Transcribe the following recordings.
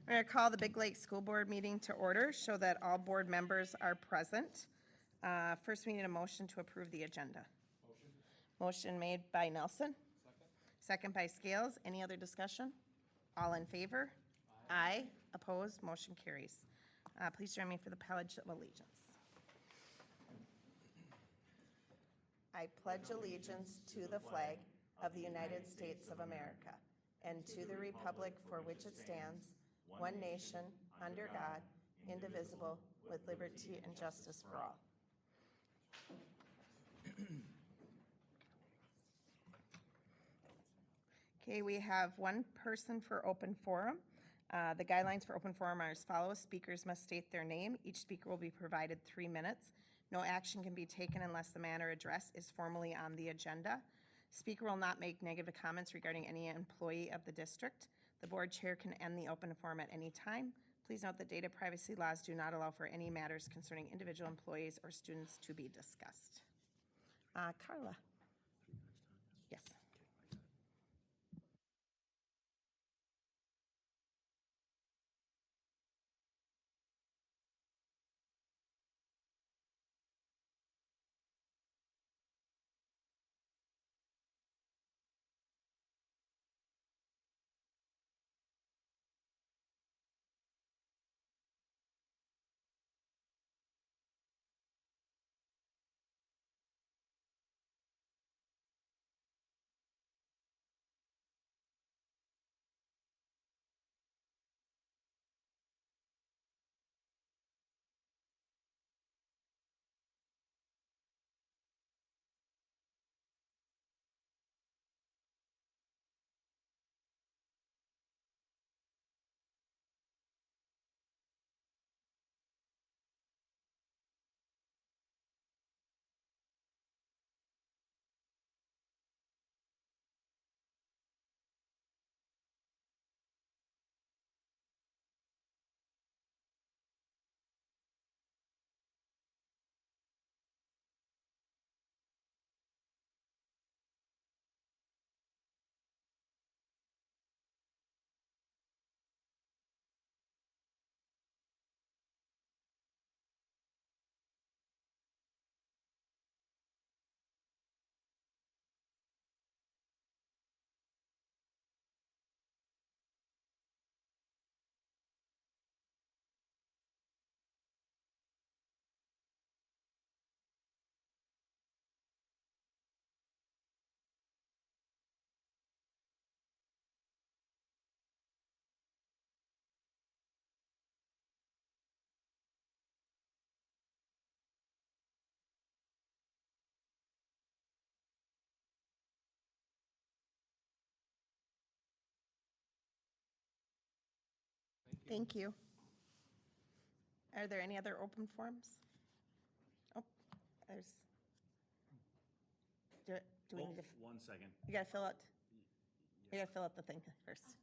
I'm going to call the Big Lake School Board meeting to order, show that all board members are present. First, we need a motion to approve the agenda. Motion made by Nelson. Second by Scales. Any other discussion? All in favor? Aye. Opposed? Motion carries. Please join me for the Pledge of Allegiance. I pledge allegiance to the flag of the United States of America and to the republic for which it stands, one nation, under God, indivisible, with liberty and justice for all. Okay, we have one person for open forum. The guidelines for open forum are as follows. Speakers must state their name. Each speaker will be provided 3 minutes. No action can be taken unless the matter addressed is formally on the agenda. Speaker will not make negative comments regarding any employee of the district. The board chair can end the open forum at any time. Please note that data privacy laws do not allow for any matters concerning individual employees or students to be discussed. Carla. Yes. Thank you. Are there any other open forums? Oh, there's. Do we need to? 1 second. You gotta fill out. You gotta fill out the thing first.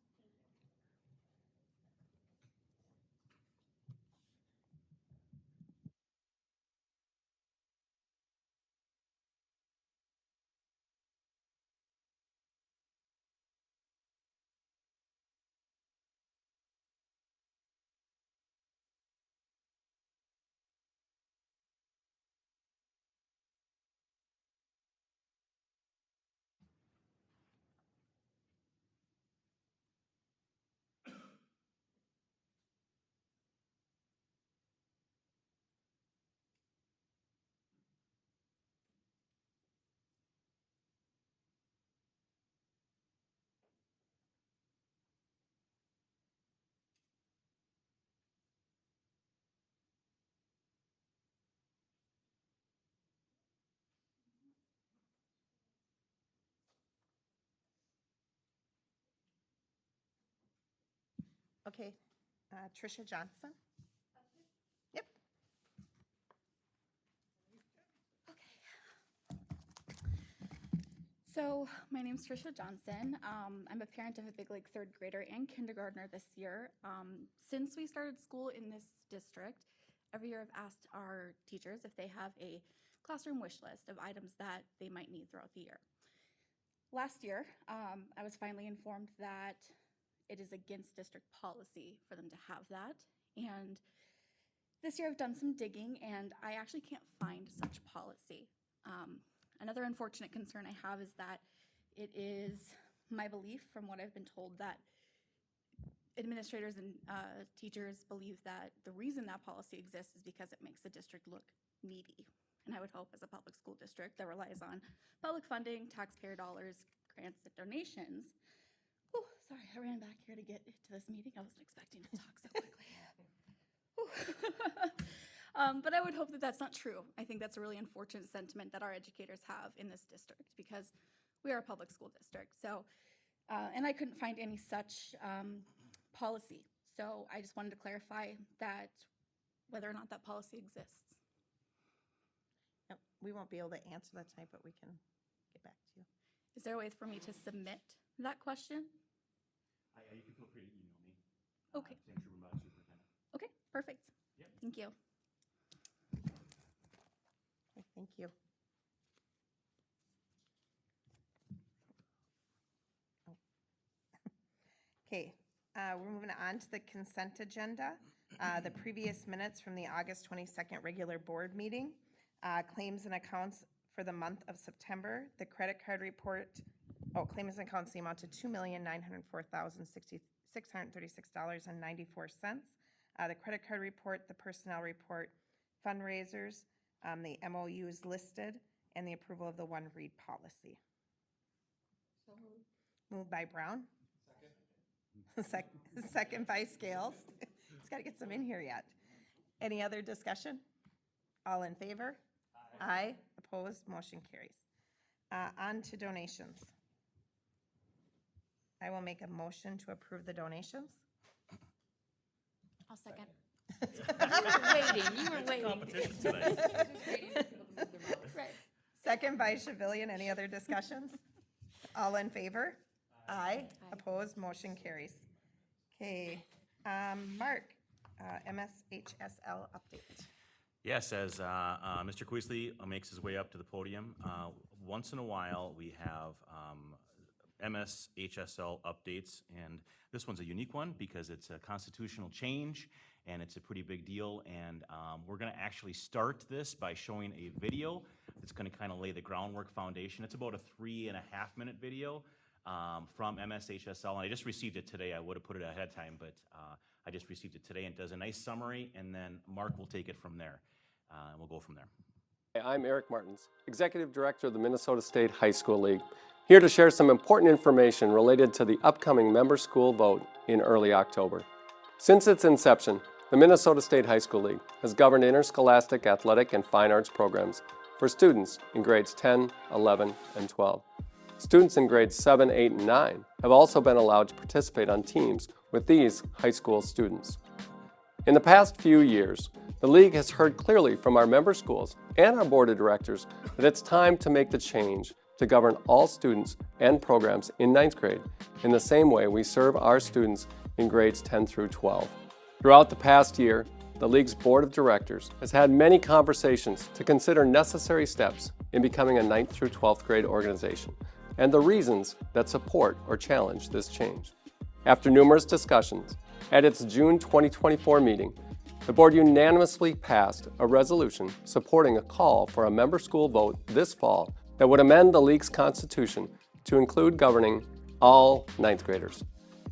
Okay, Tricia Johnson. Yep. So my name's Tricia Johnson. I'm a parent of a Big Lake third grader and kindergartner this year. Since we started school in this district, every year I've asked our teachers if they have a classroom wish list of items that they might need throughout the year. Last year, I was finally informed that it is against district policy for them to have that. And this year I've done some digging and I actually can't find such policy. Another unfortunate concern I have is that it is my belief, from what I've been told, that administrators and teachers believe that the reason that policy exists is because it makes the district look needy. And I would hope, as a public school district that relies on public funding, taxpayer dollars, grants, and donations. Oh, sorry, I ran back here to get to this meeting. I wasn't expecting to talk so quickly. But I would hope that that's not true. I think that's a really unfortunate sentiment that our educators have in this district, because we are a public school district. So, and I couldn't find any such policy. So I just wanted to clarify that whether or not that policy exists. Yep, we won't be able to answer that tonight, but we can get back to you. Is there a way for me to submit that question? You can feel free to email me. Okay. Superintendent. Okay, perfect. Yep. Thank you. Okay, thank you. Okay, we're moving on to the consent agenda. The previous minutes from the August 22nd regular board meeting, claims and accounts for the month of September, the credit card report, claims and accounts, the amount to $2,904,636.94. The credit card report, the personnel report, fundraisers, the MOU is listed, and the approval of the one read policy. Moved by Brown. Second by Scales. He's got to get some in here yet. Any other discussion? All in favor? Aye. Opposed? Motion carries. On to donations. I will make a motion to approve the donations. I'll second. You were waiting. Competition today. Right. Second by Shavilian. Any other discussions? All in favor? Aye. Opposed? Motion carries. Okay, Mark, MSHSL update. Yes, as Mr. Queasley makes his way up to the podium, once in a while we have MSHSL updates, and this one's a unique one because it's a constitutional change and it's a pretty big deal, and we're going to actually start this by showing a video that's going to kind of lay the groundwork foundation. It's about a 3.5-minute video from MSHSL, and I just received it today. I would have put it ahead of time, but I just received it today, and it does a nice summary, and then Mark will take it from there, and we'll go from there. I'm Eric Martins, Executive Director of the Minnesota State High School League, here to share some important information related to the upcoming member school vote in early October. Since its inception, the Minnesota State High School League has governed interscholastic athletic and fine arts programs for students in grades 10, 11, and 12. Students in grades 7, 8, and 9 have also been allowed to participate on teams with these high school students. In the past few years, the League has heard clearly from our member schools and our Board of Directors that it's time to make the change to govern all students and programs in 9th grade in the same way we serve our students in grades 10 through 12. Throughout the past year, the League's Board of Directors has had many conversations to consider necessary steps in becoming a 9th through 12th grade organization and the reasons that support or challenge this change. After numerous discussions, at its June 2024 meeting, the board unanimously passed a resolution supporting a call for a member school vote this fall that would amend the League's constitution to include governing all 9th graders.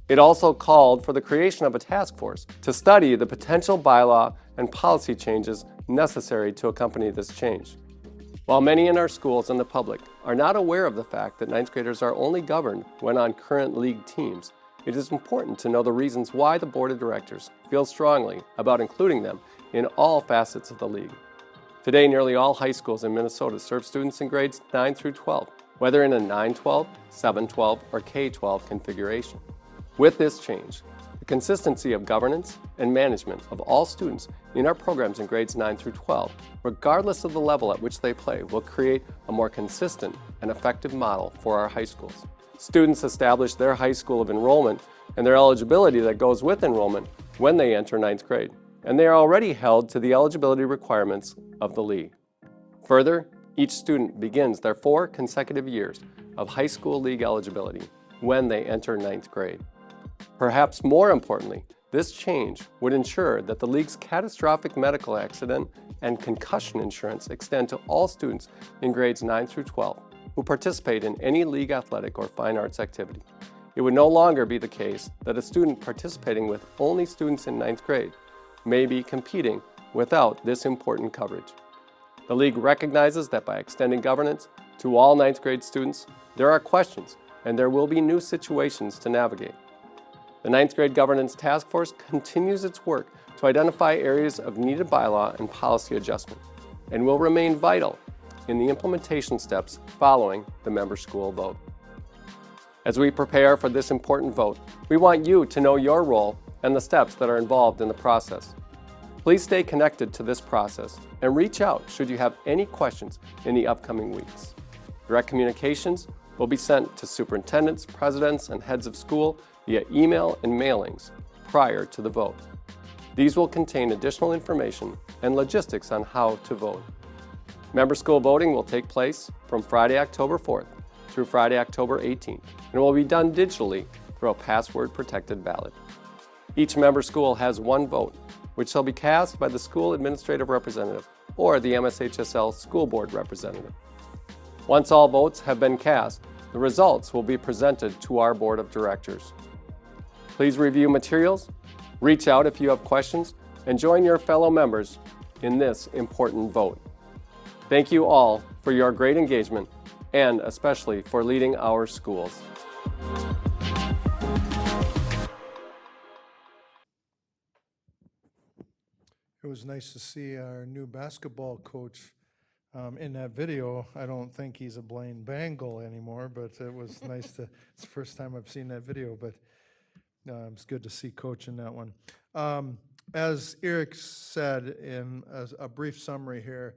It also called for the creation of a task force to study the potential bylaw and policy changes necessary to accompany this change. While many in our schools and the public are not aware of the fact that 9th graders are only governed when on current league teams, it is important to know the reasons why the Board of Directors feels strongly about including them in all facets of the League. Today, nearly all high schools in Minnesota serve students in grades 9 through 12, whether in a 9-12, 7-12, or K-12 configuration. With this change, the consistency of governance and management of all students in our programs in grades 9 through 12, regardless of the level at which they play, will create a more consistent and effective model for our high schools. Students establish their high school of enrollment and their eligibility that goes with enrollment when they enter 9th grade, and they are already held to the eligibility requirements of the League. Further, each student begins their 4 consecutive years of high school league eligibility when they enter 9th grade. Perhaps more importantly, this change would ensure that the league's catastrophic medical accident and concussion insurance extend to all students in grades 9 through 12 who participate in any league athletic or fine arts activity. It would no longer be the case that a student participating with only students in 9th grade may be competing without this important coverage. The league recognizes that by extending governance to all 9th grade students, there are questions and there will be new situations to navigate. The 9th grade governance task force continues its work to identify areas of needed bylaw and policy adjustment and will remain vital in the implementation steps following the member school vote. As we prepare for this important vote, we want you to know your role and the steps that are involved in the process. Please stay connected to this process and reach out should you have any questions in the upcoming weeks. Direct communications will be sent to superintendents, presidents, and heads of school via email and mailings prior to the vote. These will contain additional information and logistics on how to vote. Member school voting will take place from Friday, October 4th through Friday, October 18th, and will be done digitally through a password-protected ballot. Each member school has one vote, which shall be cast by the school administrative representative or the MSHSL school board representative. Once all votes have been cast, the results will be presented to our board of directors. Please review materials, reach out if you have questions, and join your fellow members in this important vote. Thank you all for your great engagement and especially for leading our schools. It was nice to see our new basketball coach in that video. I don't think he's a Blaine Bangle anymore, but it was nice to, it's the first time I've seen that video, but it's good to see Coach in that one. As Eric said in a brief summary here,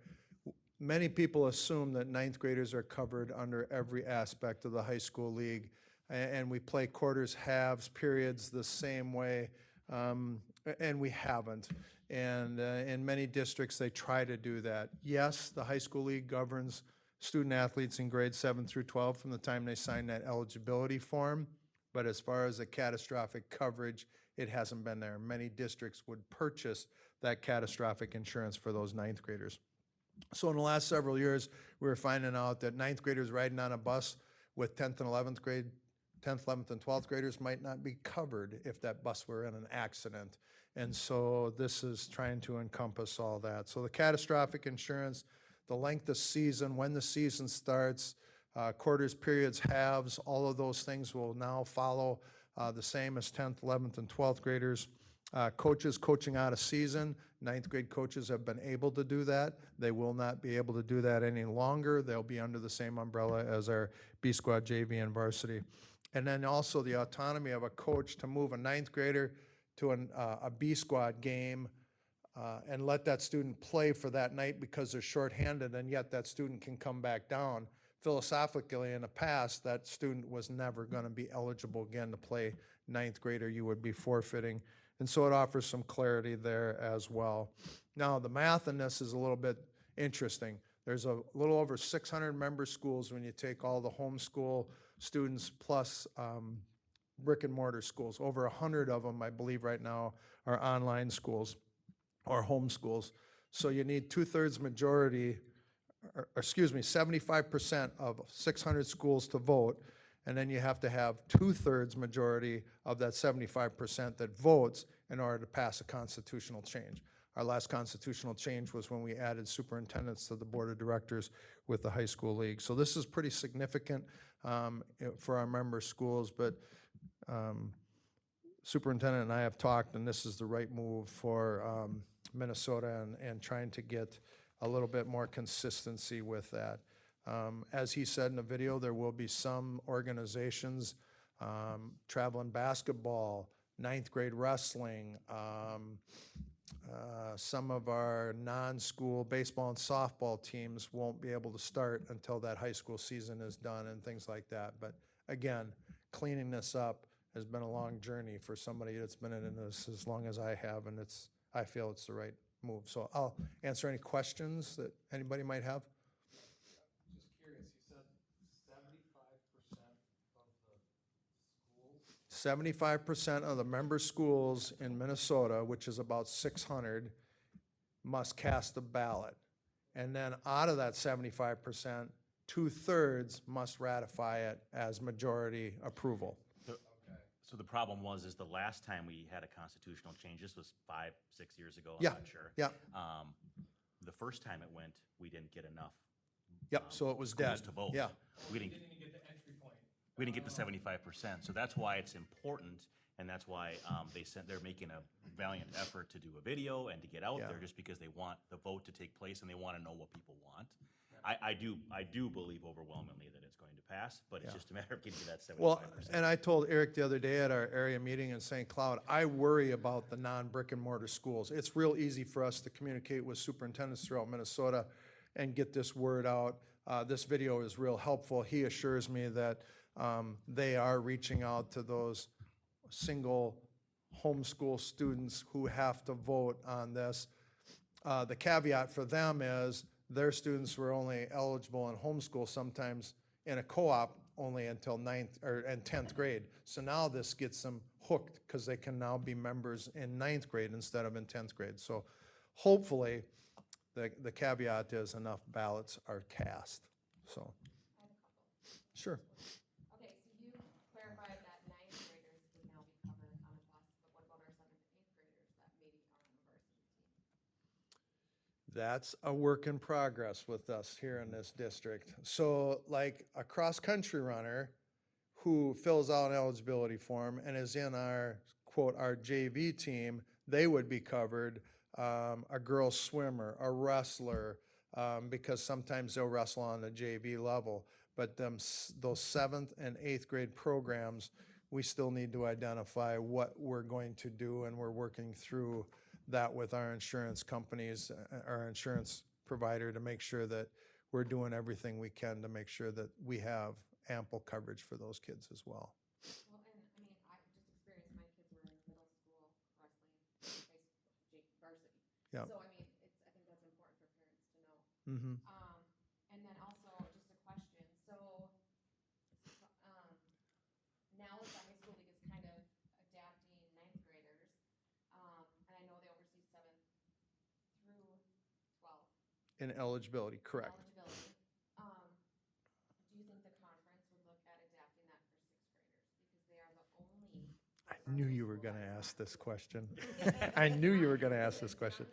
many people assume that 9th graders are covered under every aspect of the high school league, and we play quarters, halves, periods the same way, and we haven't. And in many districts, they try to do that. Yes, the high school league governs student athletes in grades 7 through 12 from the time they sign that eligibility form, but as far as the catastrophic coverage, it hasn't been there. Many districts would purchase that catastrophic insurance for those 9th graders. So in the last several years, we were finding out that 9th graders riding on a bus with 10th and 11th grade, 10th, 11th, and 12th graders might not be covered if that bus were in an accident. And so this is trying to encompass all that. So the catastrophic insurance, the length of season, when the season starts, quarters, periods, halves, all of those things will now follow the same as 10th, 11th, and 12th graders. Coaches coaching out of season, 9th grade coaches have been able to do that. They will not be able to do that any longer. They'll be under the same umbrella as our B squad, JV, and varsity. And then also the autonomy of a coach to move a 9th grader to a B squad game and let that student play for that night because they're shorthanded, and yet that student can come back down. Philosophically, in the past, that student was never going to be eligible again to play 9th grader. You would be forfeiting. And so it offers some clarity there as well. Now, the math in this is a little bit interesting. There's a little over 600 member schools when you take all the homeschool students plus brick and mortar schools. Over 100 of them, I believe right now, are online schools or home schools. So you need 2/3 majority, or excuse me, 75% of 600 schools to vote, and then you have to have 2/3 majority of that 75% that votes in order to pass a constitutional change. Our last constitutional change was when we added superintendents to the board of directors with the high school league. So this is pretty significant for our member schools, but superintendent and I have talked, and this is the right move for Minnesota and trying to get a little bit more consistency with that. As he said in the video, there will be some organizations, traveling basketball, 9th grade wrestling, some of our non-school baseball and softball teams won't be able to start until that high school season is done and things like that. But again, cleaning this up has been a long journey for somebody that's been in this as long as I have, and I feel it's the right move. So I'll answer any questions that anybody might have. Just curious, you said 75% of the schools? 75% of the member schools in Minnesota, which is about 600, must cast a ballot. And then out of that 75%, 2/3 must ratify it as majority approval. So the problem was, is the last time we had a constitutional change, this was 5, 6 years ago, I'm Yeah, not sure. yeah. The first time it went, we didn't get enough Yep, so it was dead. schools to vote. Yeah, We didn't get the 75%, so that's why it's important, and that's why they're making a valiant effort to do a video and to get out Yeah. there, just because they want the vote to take place and they want to know what people want. I do believe overwhelmingly that it's going to pass, but it's just a matter of getting to that 75%. well, and I told Eric the other day at our area meeting in St. Cloud, I worry about the non-brick and mortar schools. It's real easy for us to communicate with superintendents throughout Minnesota and get this word out. This video is real helpful. He assures me that they are reaching out to those single homeschool students who have to vote on this. The caveat for them is their students were only eligible in homeschool, sometimes in a co-op only until 10th grade. So now this gets them hooked because they can now be members in 9th grade instead of in 10th grade. So hopefully, the caveat is enough ballots are cast, so. Sure. Okay, so you clarified that 9th graders would now be covered on a bus, but what about our 7th and 8th graders that maybe aren't on the varsity team? That's a work in progress with us here in this district. So like a cross-country runner who fills out an eligibility form and is in our, quote, our JV team, they would be covered. A girls swimmer, a wrestler, because sometimes they'll wrestle on the JV level. But those 7th and 8th grade programs, we still need to identify what we're going to do, and we're working through that with our insurance companies, our insurance provider, to make sure that we're doing everything we can to make sure that we have ample coverage for those kids as well. Well, and I mean, I just experienced my kids were in middle school wrestling, varsity. Yeah. So I mean, I think that's important for parents to know. Mm-hmm. And then also, just a question, so, now as the high school league is kind of adapting 9th graders, and I know they oversee 7th through 12th. In eligibility, correct. Eligibility. Do you think the conference would look at adapting that for 6th graders? Because they are the only. I knew you were gonna ask this question. I knew you were gonna ask this question.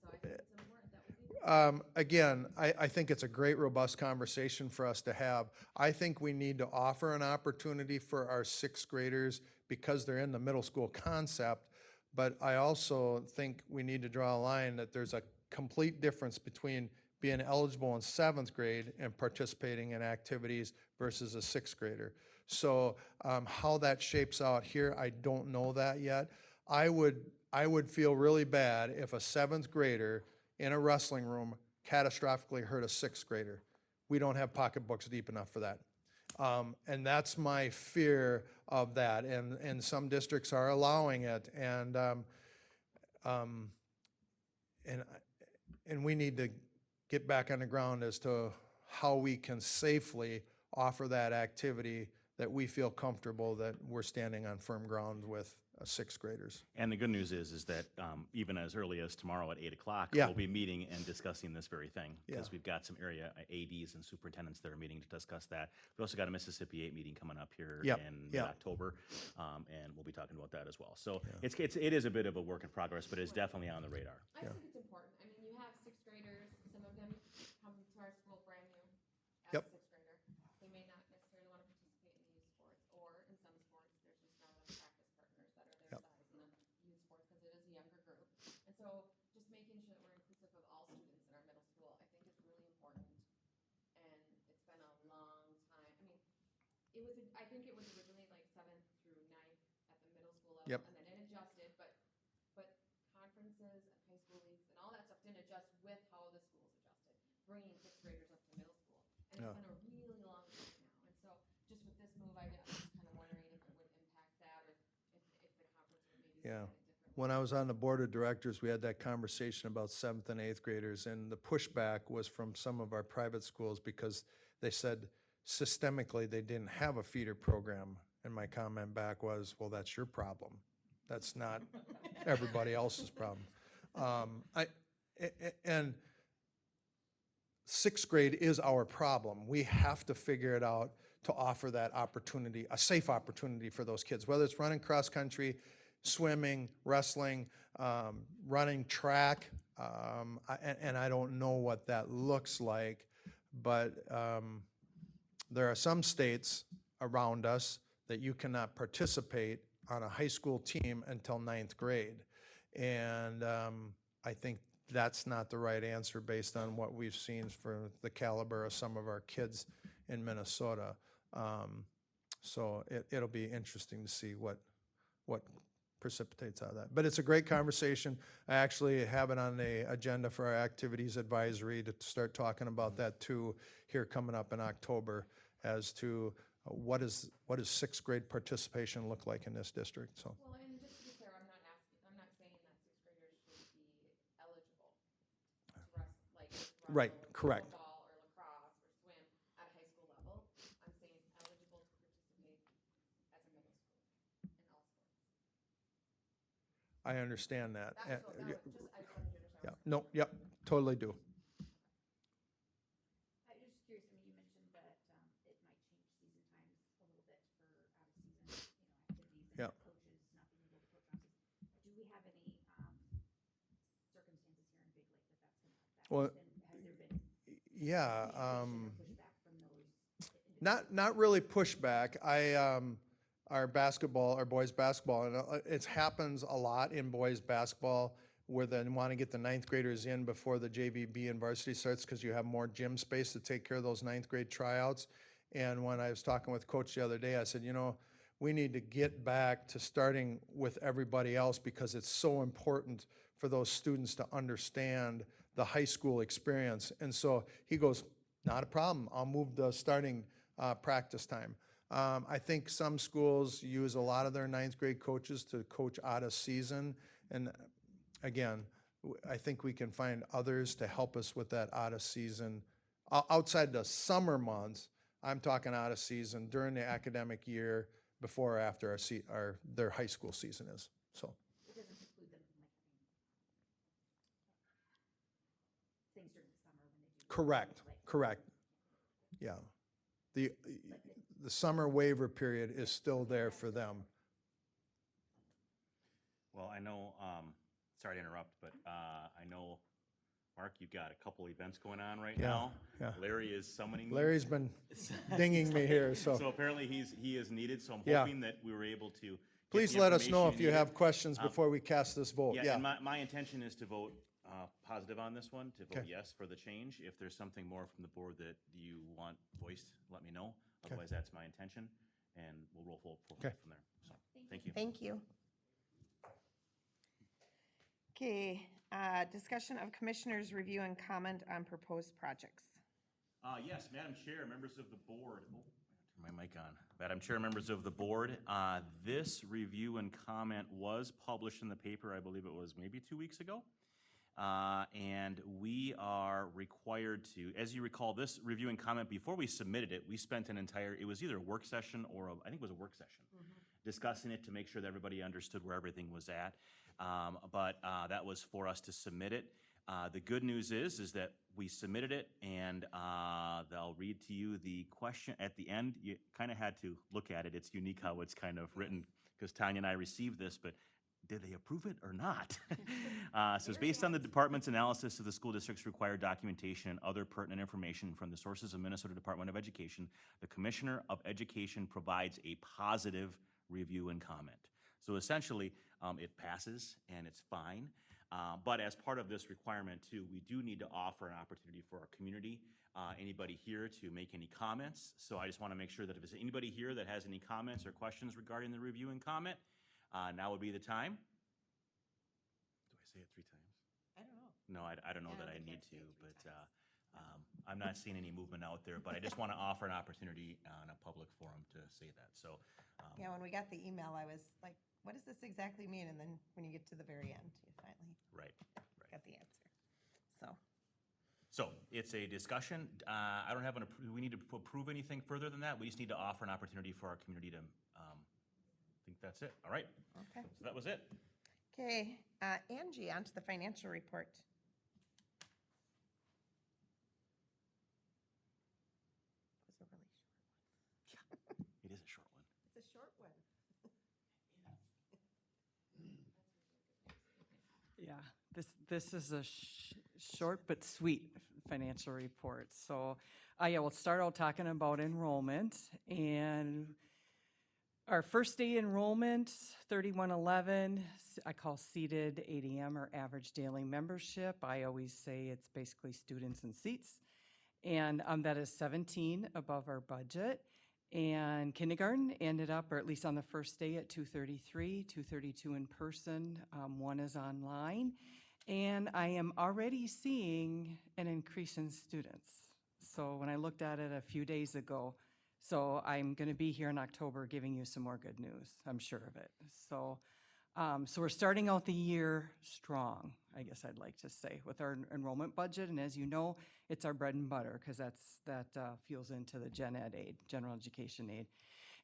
So I think it's important that we do. Again, I think it's a great, robust conversation for us to have. I think we need to offer an opportunity for our 6th graders because they're in the middle school concept. But I also think we need to draw a line that there's a complete difference between being eligible in 7th grade and participating in activities versus a 6th grader. So how that shapes out here, I don't know that yet. I would feel really bad if a 7th grader in a wrestling room catastrophically hurt a 6th grader. We don't have pocketbooks deep enough for that. And that's my fear of that. And some districts are allowing it. And we need to get back on the ground as to how we can safely offer that activity that we feel comfortable that we're standing on firm ground with 6th graders. And the good news is that even as early as tomorrow at 8 o'clock, Yeah. we'll be meeting and discussing this very thing. Because Yeah. we've got some area ADs and superintendents that are meeting to discuss that. We also got a Mississippi 8 meeting coming up here Yep, in yeah. October, and we'll be talking about that as well. So it is a bit of a work in progress, but it's definitely on the radar. I just think it's important. I mean, you have 6th graders, some of them come to our school brand new as Yep. a 6th grader. They may not necessarily want to participate in the youth sports, or in some sports, there's just not enough practice partners that are their Yep. size in the youth sports because it is a younger group. And so just making sure that we're inclusive of all students in our middle school, I think is really important. And it's been a long time. I mean, I think it was originally like 7th through 9th at the middle school level. Yep. And then it adjusted, but conferences and high school leagues and all that stuff didn't adjust with how the schools adjusted, bringing 6th graders up to middle school. And Yeah. it's been a really long time now. And so just with this move, I was just kind of wondering if it would impact that, or if the conference would maybe look Yeah. at it differently. When I was on the board of directors, we had that conversation about 7th and 8th graders, and the pushback was from some of our private schools because they said systemically they didn't have a feeder program. And my comment back was, well, that's your problem. That's not everybody else's problem. And sixth grade is our problem. We have to figure it out to offer that opportunity, a safe opportunity for those kids, whether it's running cross country, swimming, wrestling, running track. And I don't know what that looks like, but there are some states around us that you cannot participate on a high school team until ninth grade. And I think that's not the right answer based on what we've seen for the caliber of some of our kids in Minnesota. So it'll be interesting to see what precipitates out of that. But it's a great conversation. I actually have it on the agenda for our activities advisory to start talking about that too here coming up in October as to what is sixth grade participation look like in this district, so. Well, and just to be clear, I'm not saying that sixth graders should be eligible to run Right, correct. football or lacrosse or swim at a high school level. I'm saying eligible to participate as a middle school in all sports. I understand that. That's what, I just wanted you to understand. Yeah, no, yep, totally do. I'm just curious, I mean, you mentioned that it might change season times a little bit for out-of-season, activities Yeah. and coaches not being able to coach on season. Do we have any circumstances here in Big Lake that that's going to affect? Well, And has there been yeah, pushback from those? not really pushback. Our boys basketball, and it happens a lot in boys basketball where they want to get the ninth graders in before the JVB and varsity starts because you have more gym space to take care of those ninth grade tryouts. And when I was talking with coach the other day, I said, we need to get back to starting with everybody else because it's so important for those students to understand the high school experience. And so he goes, not a problem. I'll move the starting practice time. I think some schools use a lot of their ninth grade coaches to coach out of season. And again, I think we can find others to help us with that out of season. Outside the summer months, I'm talking out of season during the academic year before or after their high school season is, so. It doesn't preclude them from like having things during the summer when they do. Correct, like- correct. Yeah. The summer waiver period is still there for them. Well, I know, sorry to interrupt, but I know, Mark, you've got a couple events going on right Yeah, now. yeah. Larry is summoning me. Larry's been dinging me here, So so apparently he is needed, so I'm Yeah. hoping that we were able to. get please the let us know information if you needed. have questions before we cast this vote, Yeah, yeah. and my intention is to vote positive on this one, to vote Okay. yes for the change. If there's something more from the board that you want voiced, let me know. Otherwise, that's my intention, and we'll roll forward Okay. from there. So, thank you. Thank you. Okay, discussion of commissioners' review and comment on proposed projects. Yes, Madam Chair, members of the board. Oh, I turn my mic on. Madam Chair, members of the board, this review and comment was published in the paper, I believe it was maybe 2 weeks ago. And we are required to, as you recall, this review and comment, before we submitted it, we spent an entire, it was either a work session or I think it was a work session, discussing it to make sure that everybody understood where everything was at. But that was for us to submit it. The good news is that we submitted it, and they'll read to you the question at the end. You kind of had to look at it. It's unique how it's kind of written, because Tanya and I received this, but did they approve it or not? So it's based on the department's analysis of the school district's required documentation and other pertinent information from the sources of Minnesota Department of Education. The Commissioner of Education provides a positive review and comment. So essentially, it passes and it's fine. But as part of this requirement too, we do need to offer an opportunity for our community, anybody here to make any comments. So I just want to make sure that if there's anybody here that has any comments or questions regarding the review and comment, now would be the time. Do I say it 3 times? I don't know. No, I don't know Yeah, that I we need can't to, say it 3 but I'm not seeing any movement out there, but I just want to offer an opportunity on a public forum to say that, so. Yeah, when we got the email, I was like, what does this exactly mean? And then when you get to the very end, you finally Right. got the answer. So, So it's a discussion. I don't have do we need to approve anything further than that? We just need to offer an opportunity for our community to, I think that's it. All right. Okay. So that was it. Okay, Angie, on to the financial report. It was a really short one. It is a short one. It's a short one. Yeah, this is a short but sweet financial report. So, yeah, we'll start out talking about enrollment. And our first day enrollment, 3111, I call seated ADM or average daily membership. I always say it's basically students and seats. And that is 17 above our budget. And kindergarten ended up, or at least on the first day, at 233, 232 in person, one is online. And I am already seeing an increase in students. So when I looked at it a few days ago, so I'm going to be here in October giving you some more good news, I'm sure of it. So, so we're starting out the year strong, I guess I'd like to say, with our enrollment budget. And as you know, it's our bread and butter because that fuels into the gen ed aid, general education aid.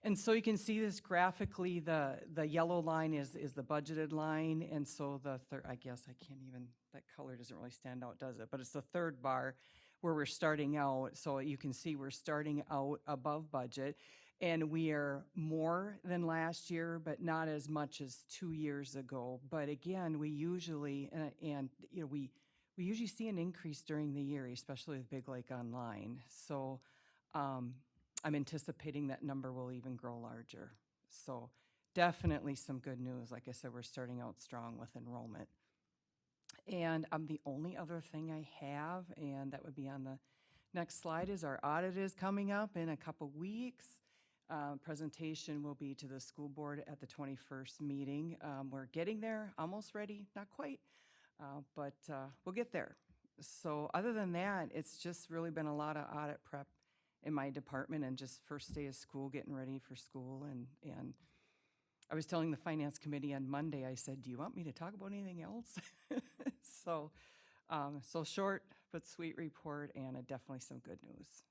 And so you can see this graphically, the yellow line is the budgeted line. And so the third, I guess I can't even, that color doesn't really stand out, does it? But it's the third bar where we're starting out. So you can see we're starting out above budget. And we are more than last year, but not as much as 2 years ago. But again, we usually, we usually see an increase during the year, especially with Big Lake Online. So I'm anticipating that number will even grow larger. So definitely some good news. Like I said, we're starting out strong with enrollment. And the only other thing I have, and that would be on the next slide, is our audit is coming up in a couple weeks. Presentation will be to the school board at the 21st meeting. We're getting there, almost ready, not quite, but we'll get there. So other than that, it's just really been a lot of audit prep in my department and just first day of school, getting ready for school. And I was telling the finance committee on Monday, I said, do you want me to talk about anything else? So short but sweet report, and definitely some good news.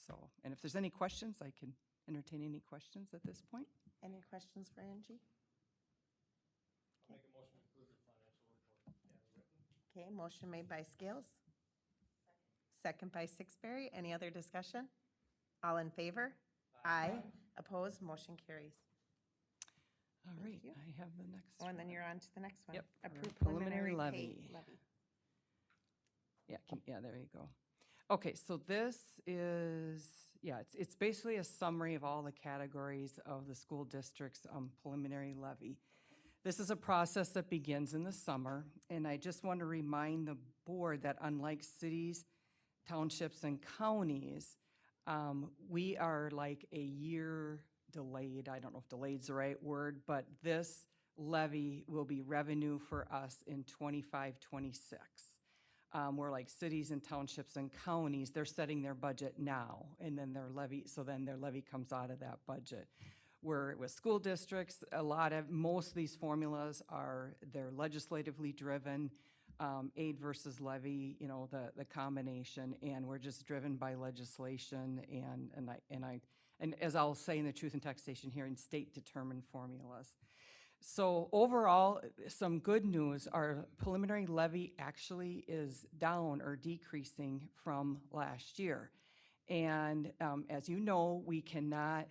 So, and if there's any questions, I can entertain any questions at this point. Any questions for Angie? Okay, motion made by Scales. Second by Sixberry. Any other discussion? All in favor? Aye. Opposed? Motion carries. All Thank right, you. I have the next Oh, and then one. you're on to the next one. Yep, Approve preliminary preliminary pay levy. Yeah, there you go. Okay, so this is, it's basically a summary of all the categories of the school district's preliminary levy. This is a process that begins in the summer, and I just want to remind the board that unlike cities, townships, and counties, we are like a year delayed. I don't know if delayed's the right word, but this levy will be revenue for us in 25, 26. We're like cities and townships and counties, they're setting their budget now, and then their levy comes out of that budget. Where with school districts, most of these formulas they're legislatively driven, aid versus levy, the combination, and we're just driven by legislation and as I'll say in the truth and taxation hearing, state determined formulas. So overall, some good news, our preliminary levy actually is down or decreasing from last year. And as you know, we cannot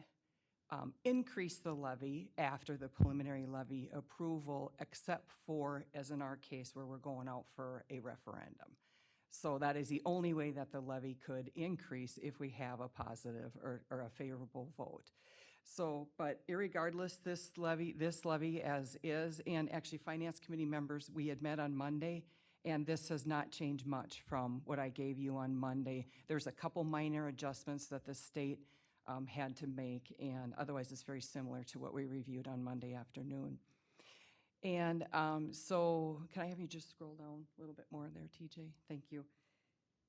increase the levy after the preliminary levy approval, except for, as in our case, where we're going out for a referendum. So that is the only way that the levy could increase if we have a positive or a favorable vote. So, but irregardless, this levy as is, and actually finance committee members, we had met on Monday, and this has not changed much from what I gave you on Monday. There's a couple minor adjustments that the state had to make, and otherwise it's very similar to what we reviewed on Monday afternoon. And so can I have you just scroll down a little bit more there, TJ? Thank you.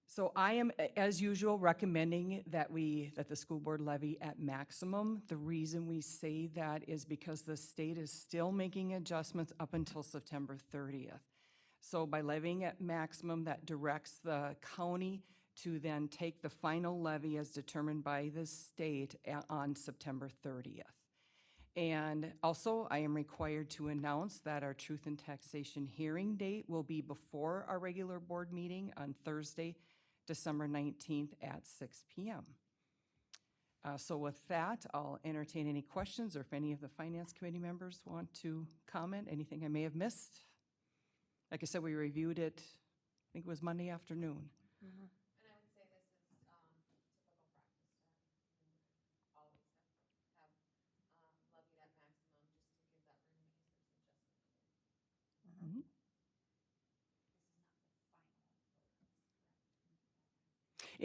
So I am, as usual, recommending that the school board levy at maximum. The reason we say that is because the state is still making adjustments up until September 30th. So by levying at maximum, that directs the county to then take the final levy as determined by the state on September 30th. And also, I am required to announce that our truth and taxation hearing date will be before our regular board meeting on Thursday, December 19th at 6 p.m. So with that, I'll entertain any questions, or if any of the Finance Committee members want to comment, anything I may have missed. Like I said, we reviewed it, I think it was Monday afternoon. And I would say this is, typical practice to always have levied at maximum, just to give that room in case there's an adjustment needed.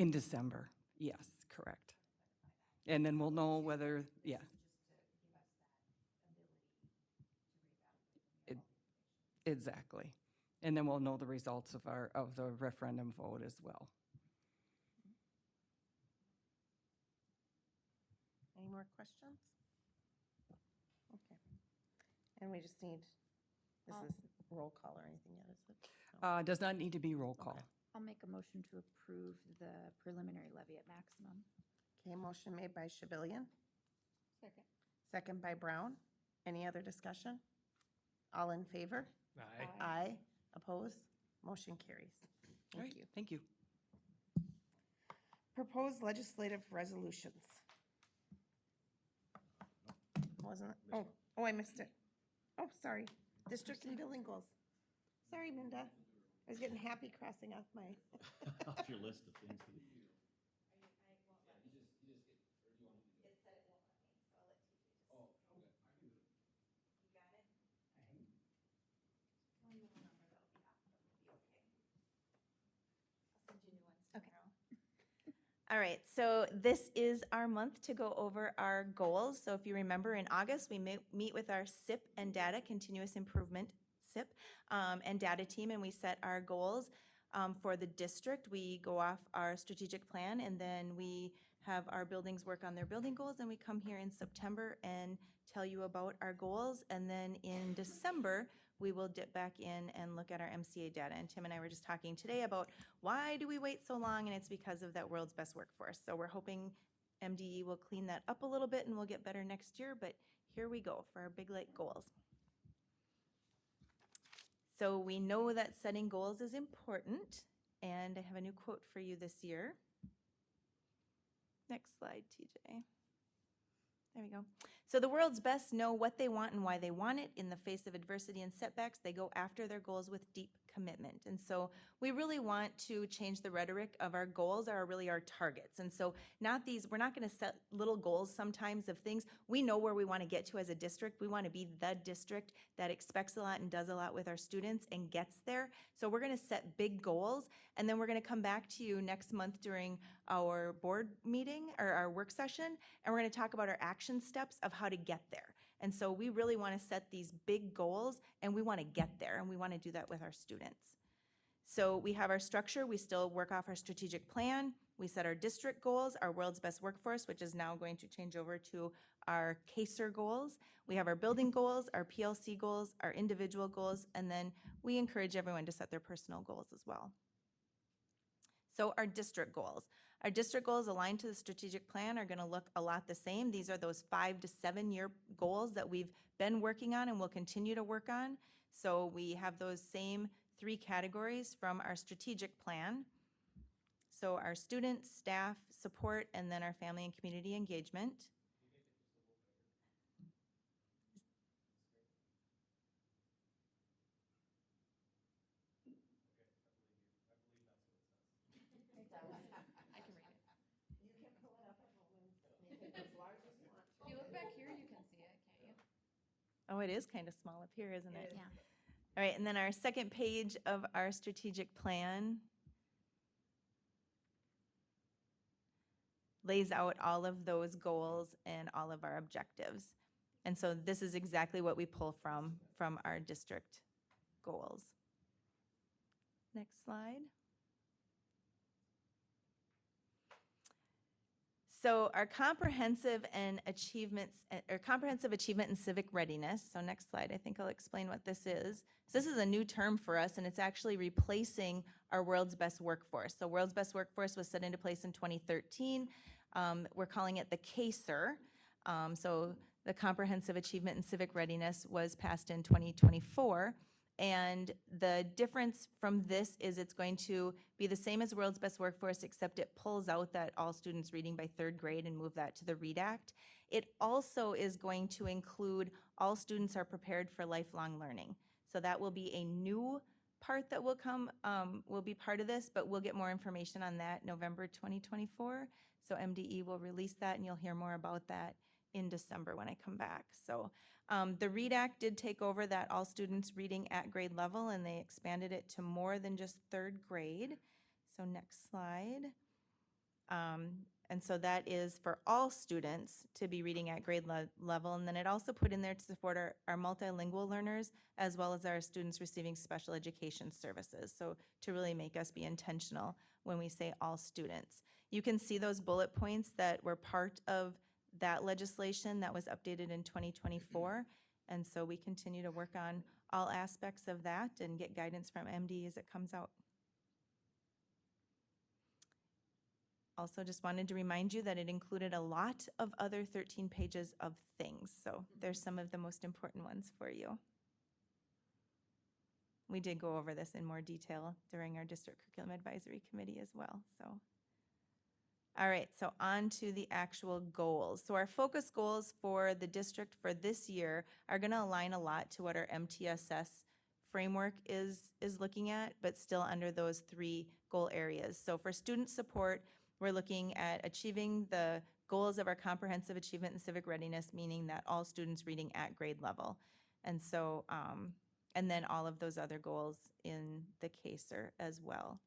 In December, yes, correct. And then we'll know whether, yeah. Exactly. And then we'll know the results of the referendum vote as well. Any more questions? Okay. And we just need, this is roll call or anything yet, is it? No. Does not need to be roll call. I'll make a motion to approve the preliminary levy at maximum. Okay, motion made by Shabilian, Second. second by Brown. Any other discussion? All in favor? Aye. Aye. Opposed? Motion carries. All Thank right, you. thank you. Proposed legislative resolutions. Wasn't it? Oh, I missed it. Oh, sorry. District and building goals. Sorry, Minda. I was getting happy crossing off my. Off your list of things. All right, so this is our month to go over our goals. So if you remember, in August, we meet with our SIP and data, continuous improvement SIP, and data team, and we set our goals for the district. We go off our strategic plan, and then we have our buildings work on their building goals, and we come here in September and tell you about our goals. And then in December, we will dip back in and look at our MCA data. And Tim and I were just talking today about why do we wait so long, and it's because of that world's best workforce. So we're hoping MDE will clean that up a little bit and we'll get better next year, but here we go for our Big Lake goals. So we know that setting goals is important, and I have a new quote for you this year. Next slide, TJ. There we go. So the world's best know what they want and why they want it. In the face of adversity and setbacks, they go after their goals with deep commitment. And so we really want to change the rhetoric of our goals are really our targets. And so we're not going to set little goals sometimes of things. We know where we want to get to as a district. We want to be the district that expects a lot and does a lot with our students and gets there. So we're going to set big goals, and then we're going to come back to you next month during our board meeting or our work session, and we're going to talk about our action steps of how to get there. And so we really want to set these big goals, and we want to get there, and we want to do that with our students. So we have our structure. We still work off our strategic plan. We set our district goals, our world's best workforce, which is now going to change over to our CASER goals. We have our building goals, our PLC goals, our individual goals, and then we encourage everyone to set their personal goals as well. So our district goals. Our district goals aligned to the strategic plan are going to look a lot the same. These are those 5 to 7 year goals that we've been working on and will continue to work on. So we have those same 3 categories from our strategic plan. So our students, staff, support, and then our family and community engagement. I can read it. If you look back here, you can see it, can't you? Oh, it is kind of small up here, isn't it? Yeah. All right, and then our second page of our strategic plan lays out all of those goals and all of our objectives. And so this is exactly what we pull from our district goals. Next slide. So our comprehensive achievement and civic readiness. So next slide, I think I'll explain what this is. So this is a new term for us, and it's actually replacing our World's Best Workforce. So World's Best Workforce was set into place in 2013. We're calling it the CASER. So the Comprehensive Achievement and Civic Readiness was passed in 2024. And the difference from this is it's going to be the same as World's Best Workforce, except it pulls out that all students reading by 3rd grade and move that to the READ Act. It also is going to include all students are prepared for lifelong learning. So that will be a new part that will come, will be part of this, but we'll get more information on that November 2024. So MDE will release that, and you'll hear more about that in December when I come back. So the READ Act did take over that all students reading at grade level, and they expanded it to more than just 3rd grade. So next slide. And so that is for all students to be reading at grade level. And then it also put in there to support our multilingual learners, as well as our students receiving special education services. So to really make us be intentional when we say all students. You can see those bullet points that were part of that legislation that was updated in 2024. And so we continue to work on all aspects of that and get guidance from MD as it comes out. Also just wanted to remind you that it included a lot of other 13 pages of things. So there's some of the most important ones for you. We did go over this in more detail during our District Curriculum Advisory Committee as well. So. All right, so on to the actual goals. So our focus goals for the district for this year are going to align a lot to what our MTSS framework is looking at, but still under those 3 goal areas. So for student support, we're looking at achieving the goals of our comprehensive achievement and civic readiness, meaning that all students reading at grade level. And so, and then all of those other goals in the CASER as well.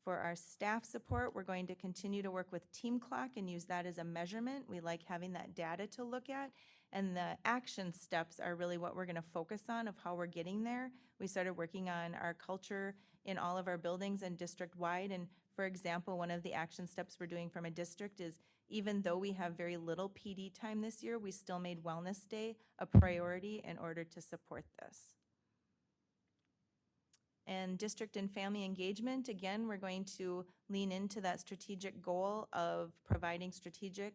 For our staff support, we're going to continue to work with Team Clock and use that as a measurement. We like having that data to look at, and the action steps are really what we're going to focus on of how we're getting there. We started working on our culture in all of our buildings and district-wide, and for example, one of the action steps we're doing from a district is even though we have very little PD time this year, we still made Wellness Day a priority in order to support this. And district and family engagement, again, we're going to lean into that strategic goal of providing strategic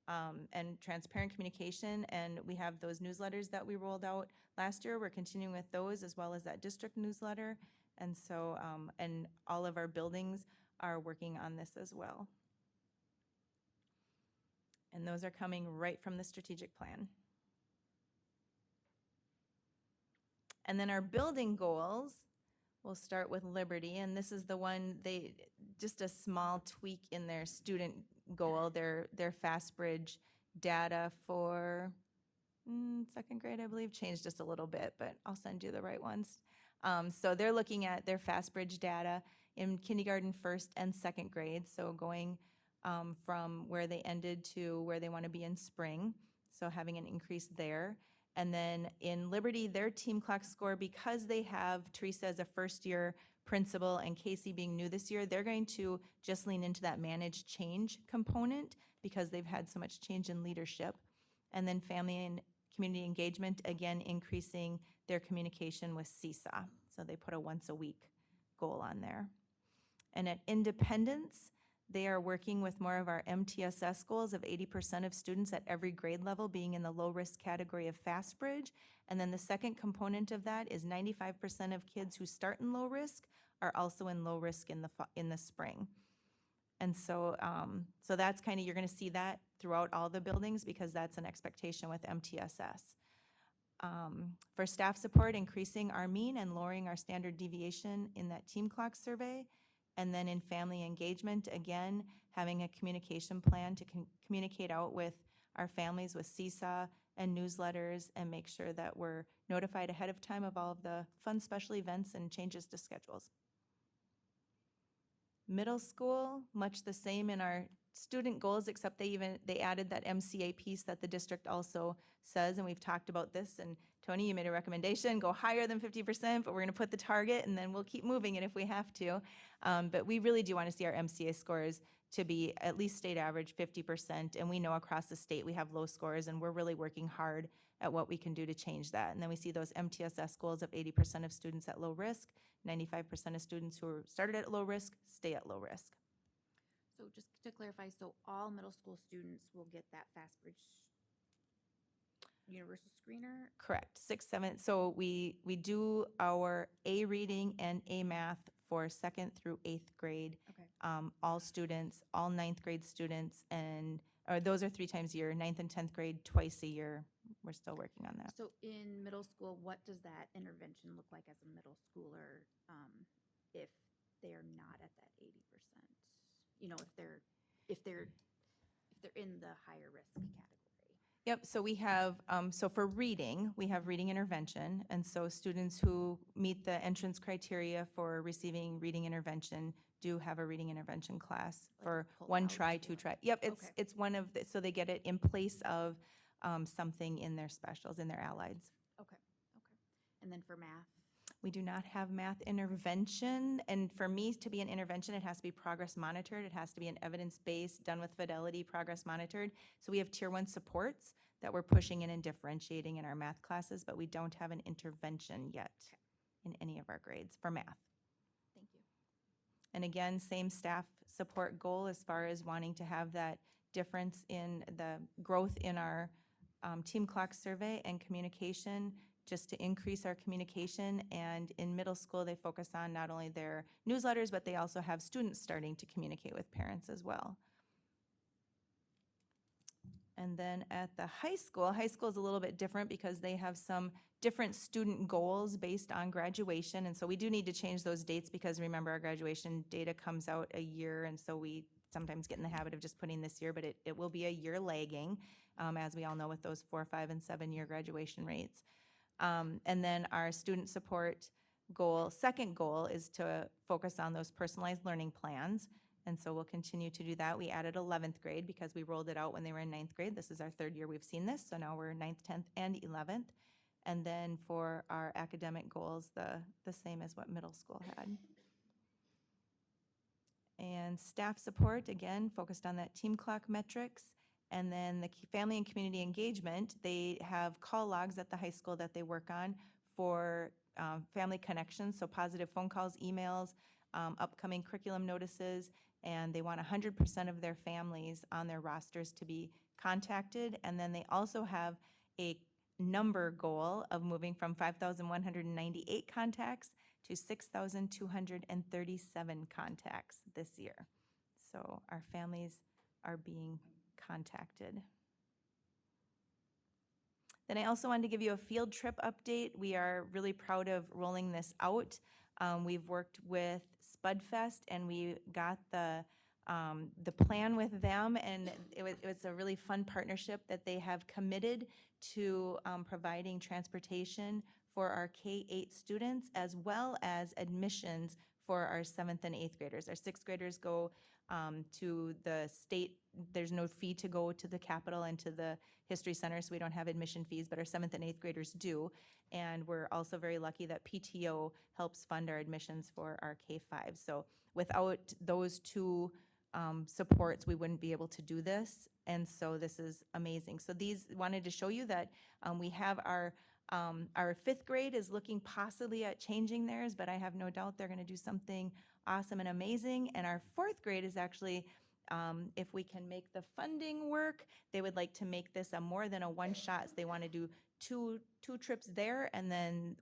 and transparent communication. And we have those newsletters that we rolled out last year. We're continuing with those as well as that district newsletter. And so, and all of our buildings are working on this as well. And those are coming right from the strategic plan. And then our building goals, we'll start with Liberty, and this is the one, just a small tweak in their student goal, their FastBridge data for 2nd grade, I believe, changed just a little bit, but I'll send you the right ones. So they're looking at their FastBridge data in kindergarten, 1st and 2nd grade, so going from where they ended to where they want to be in spring, so having an increase there. And then in Liberty, their Team Clock score, because they have Teresa as a 1st-year principal and Casey being new this year, they're going to just lean into that managed change component because they've had so much change in leadership. And then family and community engagement, again, increasing their communication with CSA. So they put a once-a-week goal on there. And at Independence, they are working with more of our MTSS goals of 80% of students at every grade level being in the low-risk category of FastBridge. And then the second component of that is 95% of kids who start in low risk are also in low risk in the spring. And so, so that's kind of, you're going to see that throughout all the buildings because that's an expectation with MTSS. For staff support, increasing our mean and lowering our standard deviation in that Team Clock survey. And then in family engagement, again, having a communication plan to communicate out with our families with CSA and newsletters and make sure that we're notified ahead of time of all of the fun special events and changes to schedules. Middle school, much the same in our student goals, except they added that MCA piece that the district also says, and we've talked about this, and Tony, you made a recommendation, go higher than 50%, but we're gonna put the target and then we'll keep moving it if we have to. But we really do wanna see our MCA scores to be at least state average, 50%. And we know across the state we have low scores, and we're really working hard at what we can do to change that. And then we see those MTSS goals of 80% of students at low risk, 95% of students who are started at low risk stay at low risk. So just to clarify, so all middle school students will get that FastBridge universal screener? Correct, 6, 7. So we do our A reading and A math for 2nd through 8th grade. Okay. All students, all 9th grade students, and those are 3 times a year. 9th and 10th grade twice a year. We're still working on that. So in middle school, what does that intervention look like as a middle schooler if they're not at that 80%? You know, if they're in the higher risk category. Yep, so we have, so for reading, we have reading intervention. And so students who meet the entrance criteria for receiving reading intervention do have a reading intervention class Like a for pull 1 out try, or 2 what? try. Yep, Okay. it's one of, so they get it in place of something in their specials, in their allieds. Okay. And then for math? We do not have math intervention, and for me to be an intervention, it has to be progress monitored. It has to be an evidence-based, done with fidelity, progress monitored. So we have tier 1 supports that we're pushing in and differentiating in our math classes, but we don't have an intervention yet in any of our grades for math. Thank you. And again, same staff support goal as far as wanting to have that difference in the growth in our team clock survey and communication, just to increase our communication. And in middle school, they focus on not only their newsletters, but they also have students starting to communicate with parents as well. And then at the high school is a little bit different because they have some different student goals based on graduation. And so we do need to change those dates because remember, our graduation data comes out a year. And so we sometimes get in the habit of just putting this year, but it will be a year lagging, as we all know with those 4, 5, and 7-year graduation rates. And then our student support goal, second goal, is to focus on those personalized learning plans. And so we'll continue to do that. We added 11th grade because we rolled it out when they were in 9th grade. This is our 3rd year we've seen this. So now we're 9th, 10th, and 11th. And then for our academic goals, the same as what middle school had. And staff support, again, focused on that team clock metrics. And then the family and community engagement, they have call logs at the high school that they work on for family connections, so positive phone calls, emails, upcoming curriculum notices, and they want 100% of their families on their rosters to be contacted. And then they also have a number goal of moving from 5,198 contacts to 6,237 contacts this year. So our families are being contacted. Then I also wanted to give you a field trip update. We are really proud of rolling this out. We've worked with Spudfest and we got the plan with them, and it was a really fun partnership that they have committed to providing transportation for our K-8 students as well as admissions for our 7th and 8th graders. Our 6th graders go to the state. There's no fee to go to the Capitol and to the History Center, so we don't have admission fees, but our 7th and 8th graders do. And we're also very lucky that PTO helps fund our admissions for our K-5. So without those two supports, we wouldn't be able to do this. And so this is amazing. So these wanted to show you that we have our 5th grade is looking possibly at changing theirs, but I have no doubt they're going to do something awesome and amazing. And our 4th grade is actually, if we can make the funding work, they would like to make this a more than a one-shot. So they want to do two trips there, and then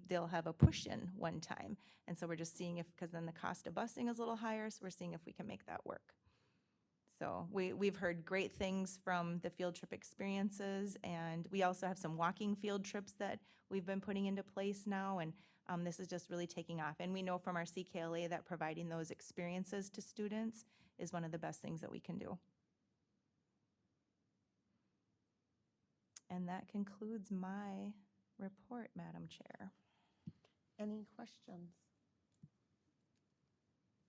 they'll have a push-in one time. And so we're just seeing if, because then the cost of busing is a little higher, so we're seeing if we can make that work. So we've heard great things from the field trip experiences, and we also have some walking field trips that we've been putting into place now, and this is just really taking off. And we know from our CKLA that providing those experiences to students is one of the best things that we can do. And that concludes my report, Madam Chair. Any questions?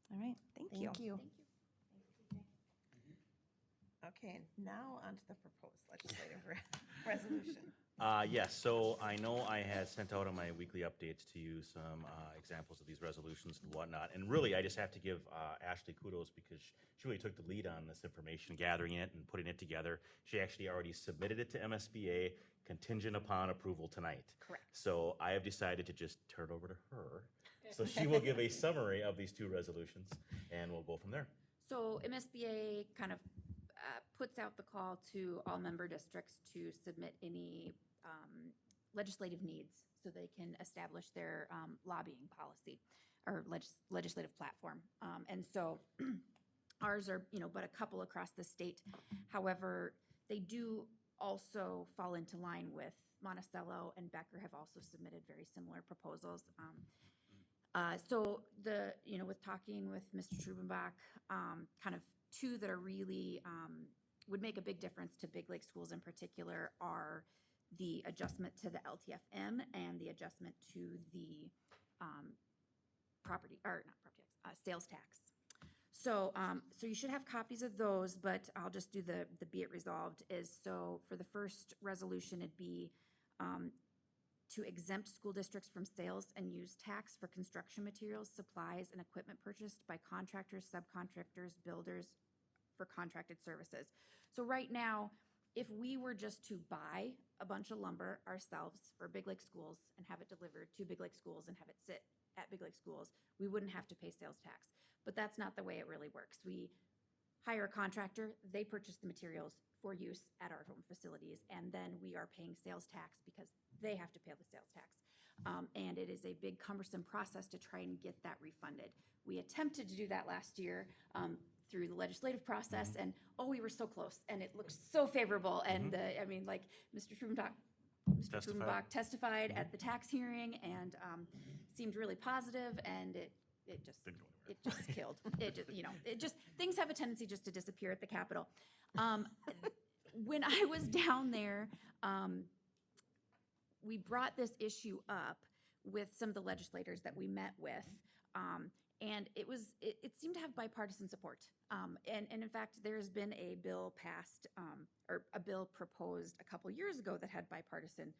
All right, thank you. Thank you. Okay, now on to the proposed legislative resolution. Yes, so I know I had sent out on my weekly updates to you some examples of these resolutions and whatnot. And really, I just have to give Ashley kudos because she really took the lead on this information, gathering it and putting it together. She actually already submitted it to MSBA contingent upon approval tonight. Correct. So I have decided to just turn it over to her. So she will give a summary of these two resolutions and we'll go from there. So MSBA kind of puts out the call to all member districts to submit any legislative needs so they can establish their lobbying policy or legislative platform. And so ours are, but a couple across the state. However, they do also fall into line with Monticello and Becker have also submitted very similar proposals. So with talking with Mr. Trubenbach, kind of two that are really would make a big difference to Big Lake schools in particular are the adjustment to the LTFM and the adjustment to the sales tax. So you should have copies of those, but I'll just do the be it resolved is, so for the first resolution, it'd be to exempt school districts from sales and use tax for construction materials, supplies, and equipment purchased by contractors, subcontractors, builders for contracted services. So right now, if we were just to buy a bunch of lumber ourselves for Big Lake schools and have it delivered to Big Lake schools and have it sit at Big Lake schools, we wouldn't have to pay sales tax. But that's not the way it really works. We hire a contractor, they purchase the materials for use at our home facilities, and then we are paying sales tax because they have to pay the sales tax. And it is a big cumbersome process to try and get that refunded. We attempted to do that last year through the legislative process, and we were so close, and it looked so favorable. And Mr. Trubenbach testified at the tax hearing and seemed really positive, and it just killed. It just things have a tendency just to disappear at the Capitol. When I was down there, we brought this issue up with some of the legislators that we met with, and it seemed to have bipartisan support. And in fact, there's been a bill passed or a bill proposed a couple years ago that had bipartisan,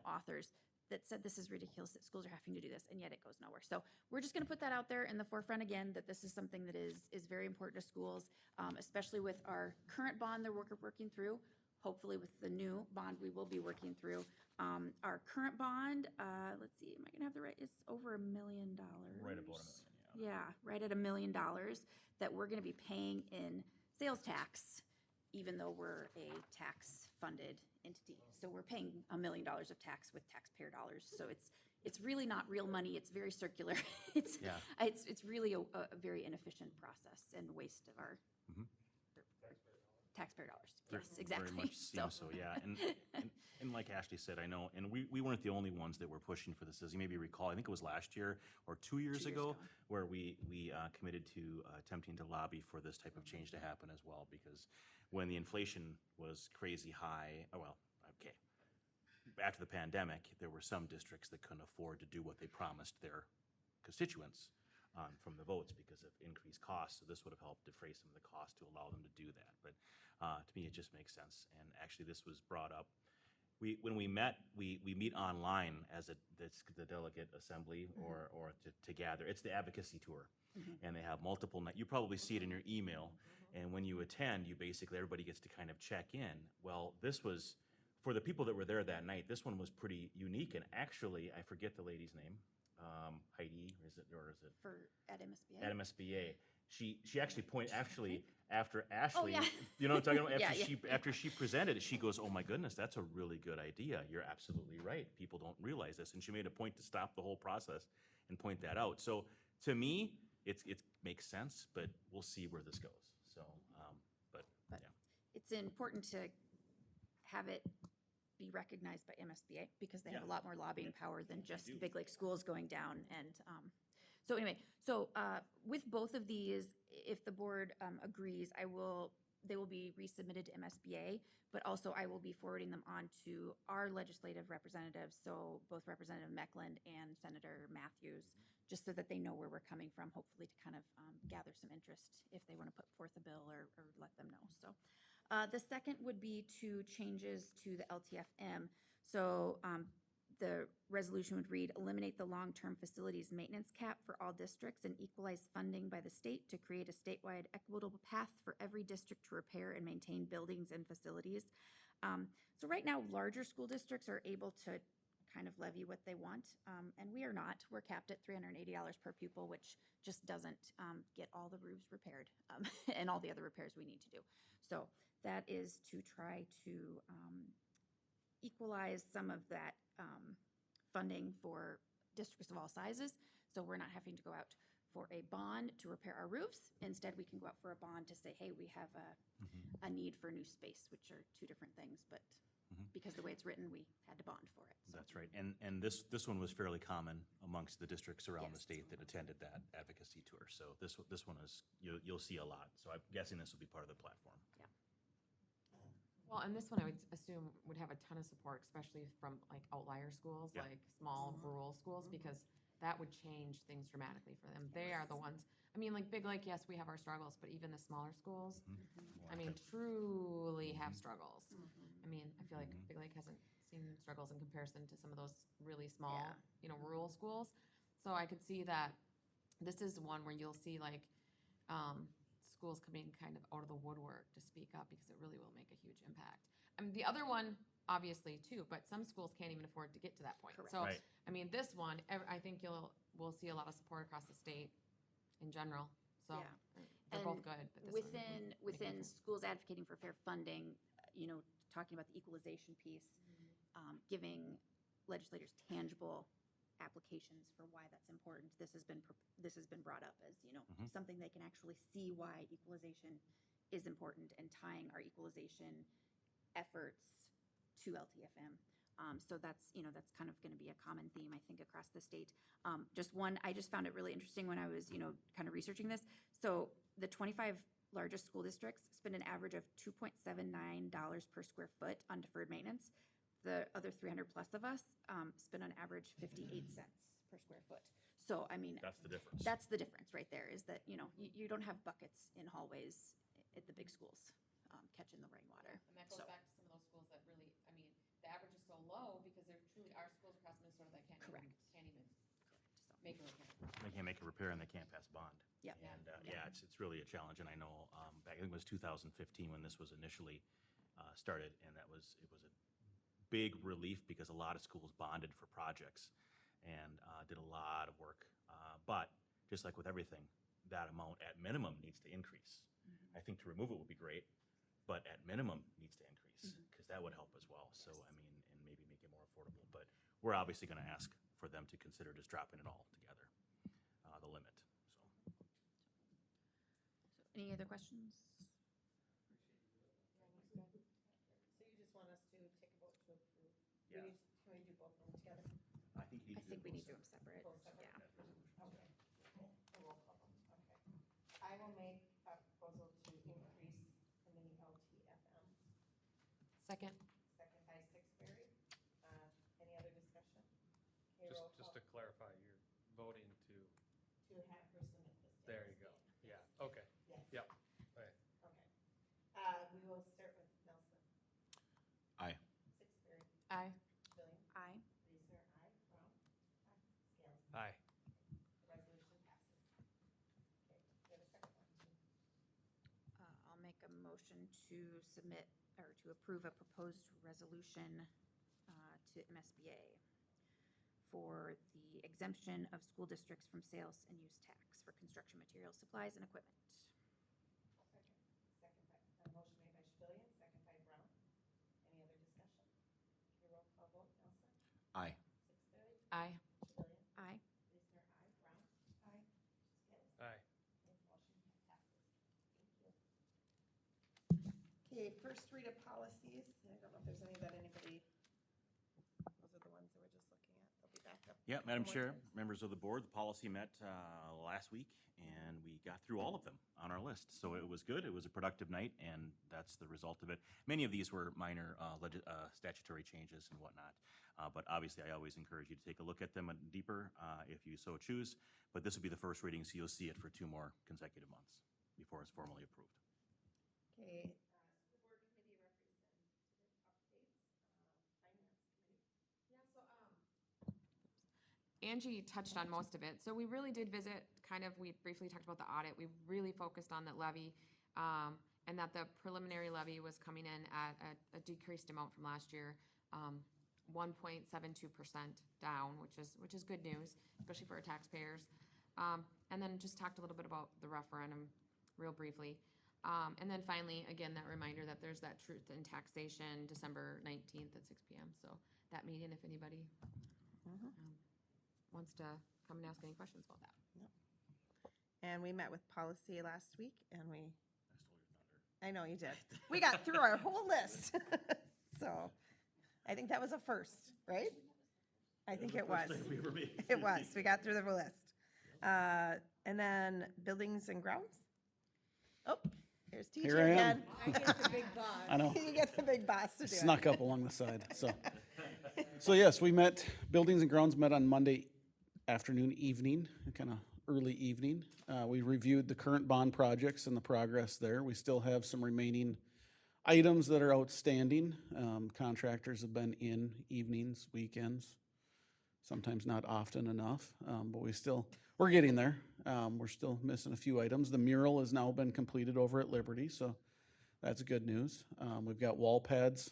authors that said this is ridiculous that schools are having to do this, and yet it goes nowhere. So we're just going to put that out there in the forefront again, that this is something that is very important to schools, especially with our current bond they're working through. Hopefully with the new bond we will be working through. Our current bond, let's see, am I going to have the right? It's over $1 million. Right about $1 million, Yeah, right at $1 million that we're going to be paying in sales tax, even though we're a tax-funded entity. So we're paying $1 million of tax with taxpayer dollars. So it's really not real money. It's very circular. It's really a very inefficient process and waste of our taxpayer dollars. Yes, exactly. Very much seems so, yeah. And like Ashley said, I know, and we weren't the only ones that were pushing for this. As you maybe recall, I think it was last year or 2 years ago, where we committed to attempting to lobby for this type of change to happen as well, because when the inflation was crazy high, after the pandemic, there were some districts that couldn't afford to do what they promised their constituents from the votes because of increased costs. So this would have helped defray some of the costs to allow them to do that. But to me, it just makes sense. And actually, this was brought up. When we met, we meet online as the delegate assembly or to gather. It's the advocacy tour. And they have multiple, you probably see it in your email. And when you attend, everybody gets to kind of check in. Well, this was, for the people that were there that night, this one was pretty unique. And actually, I forget the lady's name. Heidi, is it? At MSBA? At MSBA. She actually after Ashley, you know what I'm talking about? After she presented it, she goes, "Oh my goodness, that's a really good idea. You're absolutely right. People don't realize this." And she made a point to stop the whole process and point that out. So to me, it makes sense, but we'll see where this goes. So, but yeah. It's important to have it be recognized by MSBA because they have a lot more lobbying power than just Big Lake schools going down. And so anyway, with both of these, if the board agrees, they will be resubmitted to MSBA, but also I will be forwarding them on to our legislative representatives, so both Representative Meckland and Senator Matthews, just so that they know where we're coming from, hopefully to kind of gather some interest if they want to put forth a bill or let them know. So The second would be to changes to the LTFM. So the resolution would read, eliminate the long-term facilities maintenance cap for all districts and equalize funding by the state to create a statewide equitable path for every district to repair and maintain buildings and facilities. So right now, larger school districts are able to kind of levy what they want, and we are not. We're capped at $380 per pupil, which just doesn't get all the roofs repaired and all the other repairs we need to do. So that is to try to equalize some of that funding for districts of all sizes. So we're not having to go out for a bond to repair our roofs. Instead, we can go out for a bond to say, hey, we have a need for new space, which are two different things, but because the way it's written, we had to bond for it. So. That's right. And this one was fairly common amongst the districts around the Yes. state that attended that advocacy tour. So this one is, you'll see a lot. So I'm guessing this will be part of the platform. Yeah. Well, and this one I would assume would have a ton of support, especially from like outlier schools, Yeah. like small rural schools, because that would change things dramatically for them. They are the ones, I mean, like Big Lake, yes, we have our struggles, but even the smaller schools, I mean, truly have struggles. I mean, I feel like Big Lake hasn't seen struggles in comparison to some of those really small, Yeah. rural schools. So I could see that this is one where you'll see like, schools coming kind of out of the woodwork to speak up because it really will make a huge impact. I mean, the other one, obviously, too, but some schools can't even afford to get to that point. Correct. So, Right. I mean, this one, I think we'll see a lot of support across the state in general. So Yeah. they're both And good, but this one. within schools advocating for fair funding, talking about the equalization piece, giving legislators tangible applications for why that's important. This has been brought up as something they can actually see why equalization is important and tying our equalization efforts to LTFM. So that's kind of going to be a common theme, I think, across the state. I just found it really interesting when I was, kind of researching this. So the 25 largest school districts spend an average of $2.79 per square foot on deferred maintenance. The other 300 plus of us spend on average 58 cents per square foot. So, I mean, That's the difference. that's the difference right there, is that, you don't have buckets in hallways at the big schools catching the rainwater. And that goes back to some of those schools that really, I mean, the average is so low because there truly are schools across Minnesota that can't Correct. even So, make a repair. They can't make a repair and they can't pass bond. Yep. And, it's really a challenge. And I know, back, I think it was 2015 when this was initially started, and it was a big relief because a lot of schools bonded for projects and did a lot of work. But just like with everything, that amount at minimum needs to increase. I think to remove it would be great, but at minimum needs to increase because that would help as well. So, I mean, and maybe make it more affordable. But we're obviously going to ask for them to consider just dropping it all together, the limit. So. any other questions? So you just want us to take a vote to approve? Yeah. Can we do both of them together? I think you I think we need to do them separate. Both separate? Yeah. Okay. A roll call vote, okay. I will make a proposal to increase the mini LTFM, Second, second by Sixberry. Any other discussion? Okay, roll Just call to clarify, you're voting to, to have her submit this. to there you the go. state. Yeah, okay. Yes. Yep. Okay. Okay. We will start with Nelson. Aye. Sixberry. aye. Jillian. Aye. Reeser, aye. Brown. Aye. Scales. Aye. The resolution passes. Okay, we have a second one too. I'll make a motion to submit or to approve a proposed resolution to MSBA for the exemption of school districts from sales and use tax for construction materials, supplies, and equipment. Second. Second by, a motion made by Shavilion, second by Brown. Any other discussion? Okay, roll call vote, Nelson. Aye. Sixberry. Aye. Shavilion. Aye. Reeser, aye. Brown. Aye. Scales. Aye. Okay, motion passes. Thank you. Okay, first read of policies. I don't know if there's any that anybody, those are the ones that we're just looking at. They'll be back up. Yeah, Madam one more Chair, time. members of the board, the policy met last week, and we got through all of them on our list. So it was good. It was a productive night, and that's the result of it. Many of these were minor statutory changes and whatnot. But obviously, I always encourage you to take a look at them deeper if you so choose. But this will be the first reading, so you'll see it for 2 more consecutive months before it's formally approved. Okay, school board Angie touched on most of it. So we really did visit, we briefly talked about the audit. We really focused on that levy, and that the preliminary levy was coming in at a decreased amount from last year, 1.72% down, which is good news, especially for our taxpayers. And then just talked a little bit about the referendum real briefly. And then finally, again, that reminder that there's that Truth in Taxation, December 19th at 6 p.m. So that meeting, if anybody wants to come and ask any questions about that. And we met with policy last week, and I know you did. We got through our whole list. So I think that was a first, right? I think it was. It was. We got through the list. And then buildings and grounds. Oh, here's TJ Here I am. again. I get the big boss. I know. You get the big boss to do it. Snuck up along the side. So yes, we met, Buildings and Grounds met on Monday afternoon, evening, kind of early evening. We reviewed the current bond projects and the progress there. We still have some remaining items that are outstanding. Contractors have been in evenings, weekends, sometimes not often enough, but we're getting there. We're still missing a few items. The mural has now been completed over at Liberty, so that's good news. We've got wall pads.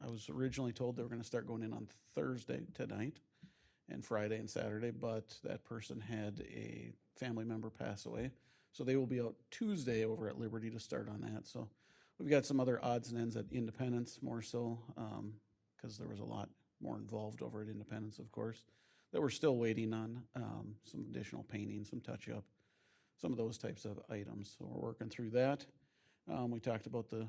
I was originally told they were going to start going in on Thursday tonight and Friday and Saturday, but that person had a family member pass away. So they will be out Tuesday over at Liberty to start on that. So we've got some other odds and ends at Independence more so, because there was a lot more involved over at Independence, of course, that we're still waiting on, some additional painting, some touch-up, some of those types of items. So we're working through that. We talked about the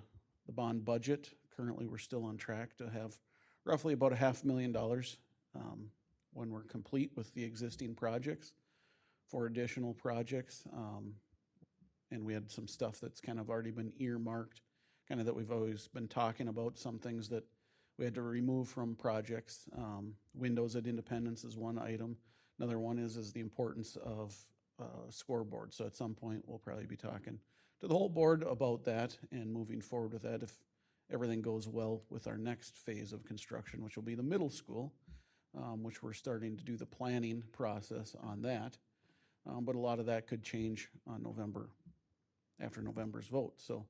bond budget. Currently, we're still on track to have roughly about $500,000 when we're complete with the existing projects for additional projects. And we had some stuff that's kind of already been earmarked, kind of that we've always been talking about, some things that we had to remove from projects. Windows at Independence is one item. Another one is the importance of scoreboard. So at some point, we'll probably be talking to the whole board about that and moving forward with that if everything goes well with our next phase of construction, which will be the middle school, which we're starting to do the planning process on that. But a lot of that could change on after November's vote. So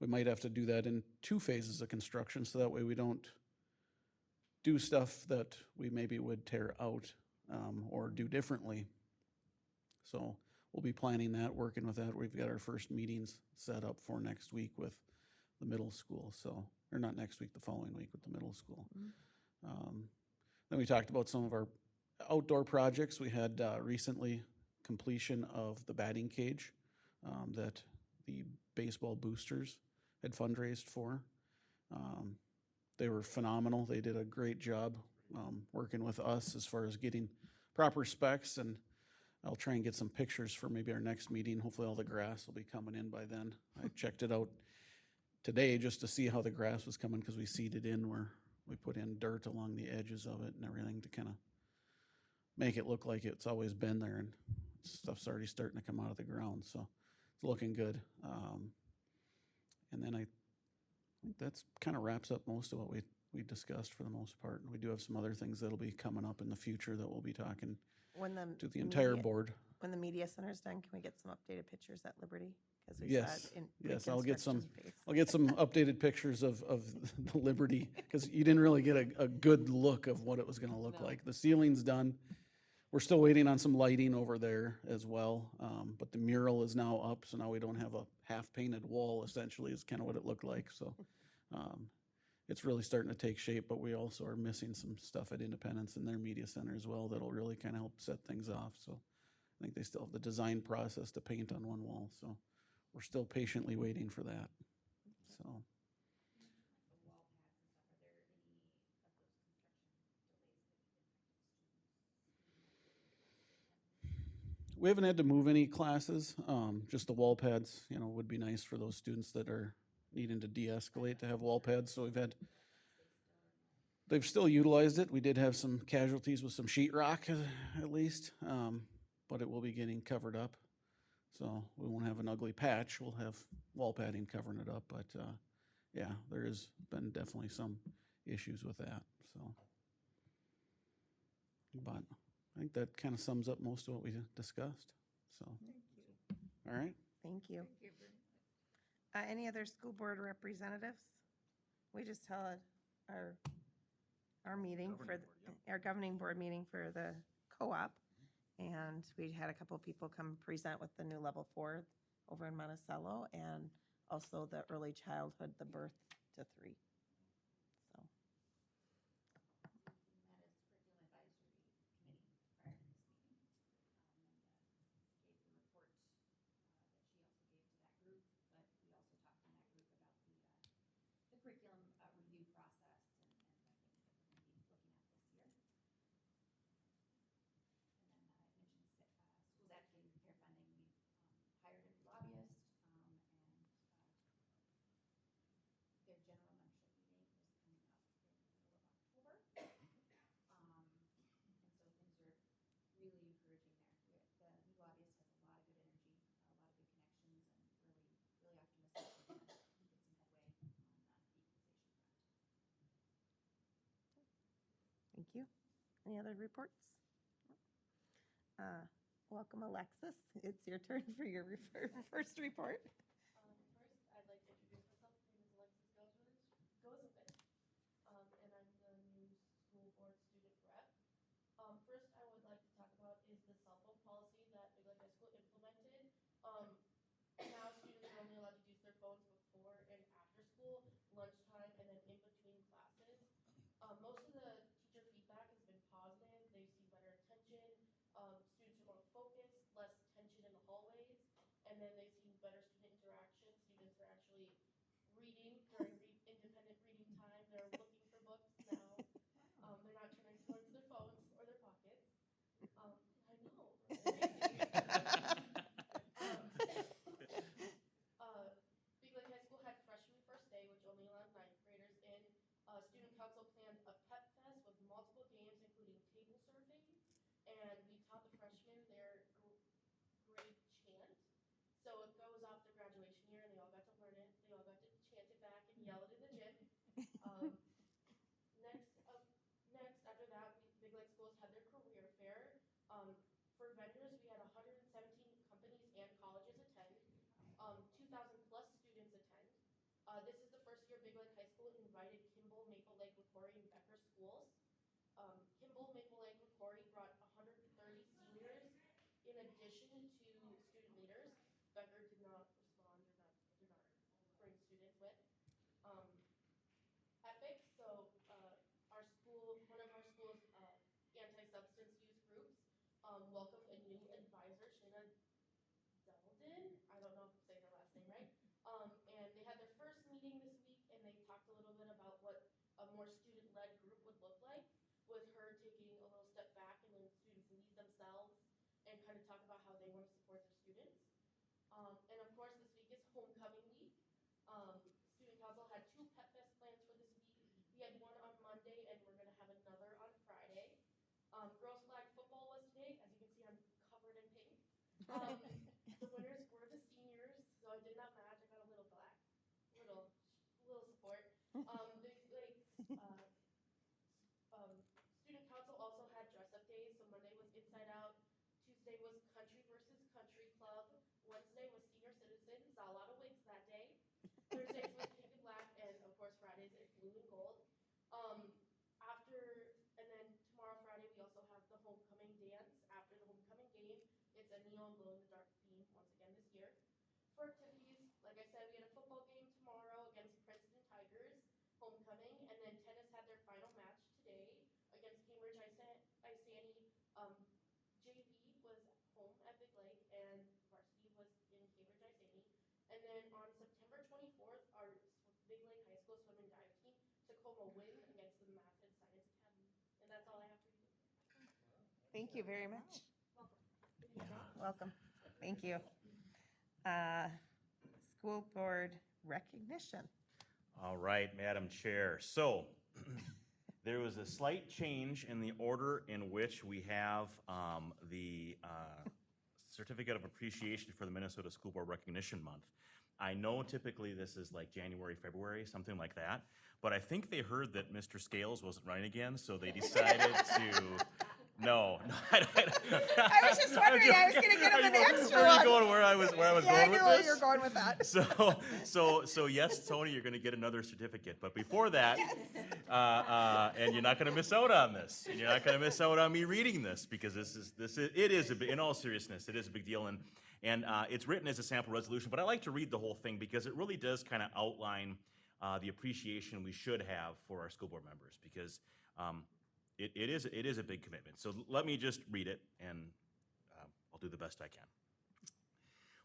we might have to do that in 2 phases of construction, so that way we don't do stuff that we maybe would tear out or do differently. So we'll be planning that, working with that. We've got our first meetings set up for next week with the middle school. So, or not next week, the following week with the middle school. Then we talked about some of our outdoor projects. We had recently completion of the batting cage that the baseball boosters had fundraised for. They were phenomenal. They did a great job working with us as far as getting proper specs, and I'll try and get some pictures for maybe our next meeting. Hopefully all the grass will be coming in by then. I checked it out today just to see how the grass was coming, because we seeded in where we put in dirt along the edges of it and everything to kind of make it look like it's always been there, and stuff's already starting to come out of the ground. So it's looking good. And then I think that's kind of wraps up most of what we discussed for the most part. We do have some other things that'll be coming up in the future that we'll be talking When to the entire media- board. When the media center's done, can we get some updated pictures at Liberty? 'Cause we saw Yes, it in yes, I'll get some pre-construction phase. updated pictures of the Liberty, because you didn't really get a good look of what it was gonna look like. The ceiling's done. We're still waiting on some lighting over there as well, but the mural is now up, so now we don't have a half-painted wall, essentially, is kind of what it looked like, so. It's really starting to take shape, but we also are missing some stuff at Independence and their media center as well that'll really kind of help set things off, so. I think they still have the design process to paint on one wall, so we're still patiently waiting for that, so. We haven't had to move any classes, just the wall pads, would be nice for those students that are needing to de-escalate to have wall pads, so they've still utilized it. We did have some casualties with some sheetrock at least, but it will be getting covered up. So we won't have an ugly patch, we'll have wall padding covering it up, but yeah, there has been definitely some issues with that, so. But I think that kind of sums up most of what we discussed, so. All right. Thank you. Any other school board representatives? We just held our meeting for, our governing board meeting for the co-op. And we had a couple people come present with the new level 4 over in Monticello, and also the early childhood, the birth to 3. So, the curriculum review process and the things that we're going to be looking at this year. And then I mentioned Schools Advocating for Fair Funding. We've hired a new lobbyist, and their general membership meeting is coming up in the middle of October. And so things are really encouraging there. The new lobbyist has a lot of good energy, a lot of good connections, and really optimistic we're going to get some headway on the equalization front. thank you. Any other reports? Welcome, Alexis. It's your turn for your first report. First, I'd like to introduce myself. My name is Alexis Gozovic, and I'm the new school board student rep. First, I would like to talk about is the cell phone policy that Big Lake High School implemented. Now students are only allowed to use their phones before and after school, lunchtime, and then in between classes. Most of the teacher feedback has been positive. They've seen better attention. Students are more focused, less tension in the hallways, and then they've seen better student interaction. Students are actually reading during independent reading time. They're looking for books now. They're not turning towards their phones or their pockets. I know. Big Lake High School had freshman first day, which only allowed 9th graders in. Student council planned a pep fest with multiple games, including table surfing, and we taught the freshmen their grade chant. So it goes off their graduation year, and they all got to learn it. They all got to chant it back and yell it in the gym. Next, after that, Big Lake Schools had their career fair. For vendors, we had 117 companies and colleges attend. 2,000 plus students attend. This is the first year Big Lake High School invited Kimball, Maple Lake, LaCorey, and Becker schools. Kimball, Maple Lake, LaCorey brought 130 seniors in addition to student leaders. Becker did not respond or did not bring students with. Epic, so one of our school's anti-substance use groups welcomed a new advisor, Shayna Deldin. I don't know if I'm saying her last name right. And they had their first meeting this week, and they talked a little bit about what a more student-led group would look like, with her taking a little step back and letting students lead themselves and kind of talk about how they want to support their students. And of course, this week is homecoming week. Student council had 2 pep fest plans for this week. We had one on Monday, and we're going to have another on Friday. Girls flag football was today. As you can see, I'm covered in pink. The winners were the seniors, so I did not match. I got a little black, little support. Student council also had dress-up days. So Monday was Inside Out. Tuesday was Country versus Country Club. Wednesday was Senior Citizen. Saw a lot of wigs that day. Thursdays was Pink and Black, and of course Fridays is Blue and Gold. And then tomorrow, Friday, we also have the homecoming dance. After the homecoming game, it's a neon glow-in-the-dark theme once again this year. For activities, like I said, we had a football game tomorrow against Princeton Tigers, homecoming, and then tennis had their final match today against Cambridge Isani. JV was home at Big Lake, and varsity was in Cambridge Isani. And then on September 24th, our Big Lake High School swim and dive team took home a win against the Math and Science Academy. And that's all I have for you. Thank you very much. Welcome. Welcome. Thank you. School board recognition. All right, Madam Chair. So there was a slight change in the order in which we have the Certificate of Appreciation for the Minnesota School Board Recognition Month. I know typically this is like January, February, something like that, but I think they heard that Mr. Scales wasn't running again, so they decided to No. I was just wondering, I was gonna get him an extra Are you one. going where I was Yeah, I going knew with where this? you're going with that. So yes, Tony, you're gonna get another certificate, but before that, and you're not gonna miss out on this. And you're not gonna miss out on me reading this, because it is a big, in all seriousness, it is a big deal, and it's written as a sample resolution, but I like to read the whole thing because it really does kind of outline the appreciation we should have for our school board members, because it is a big commitment. So let me just read it, and I'll do the best I can.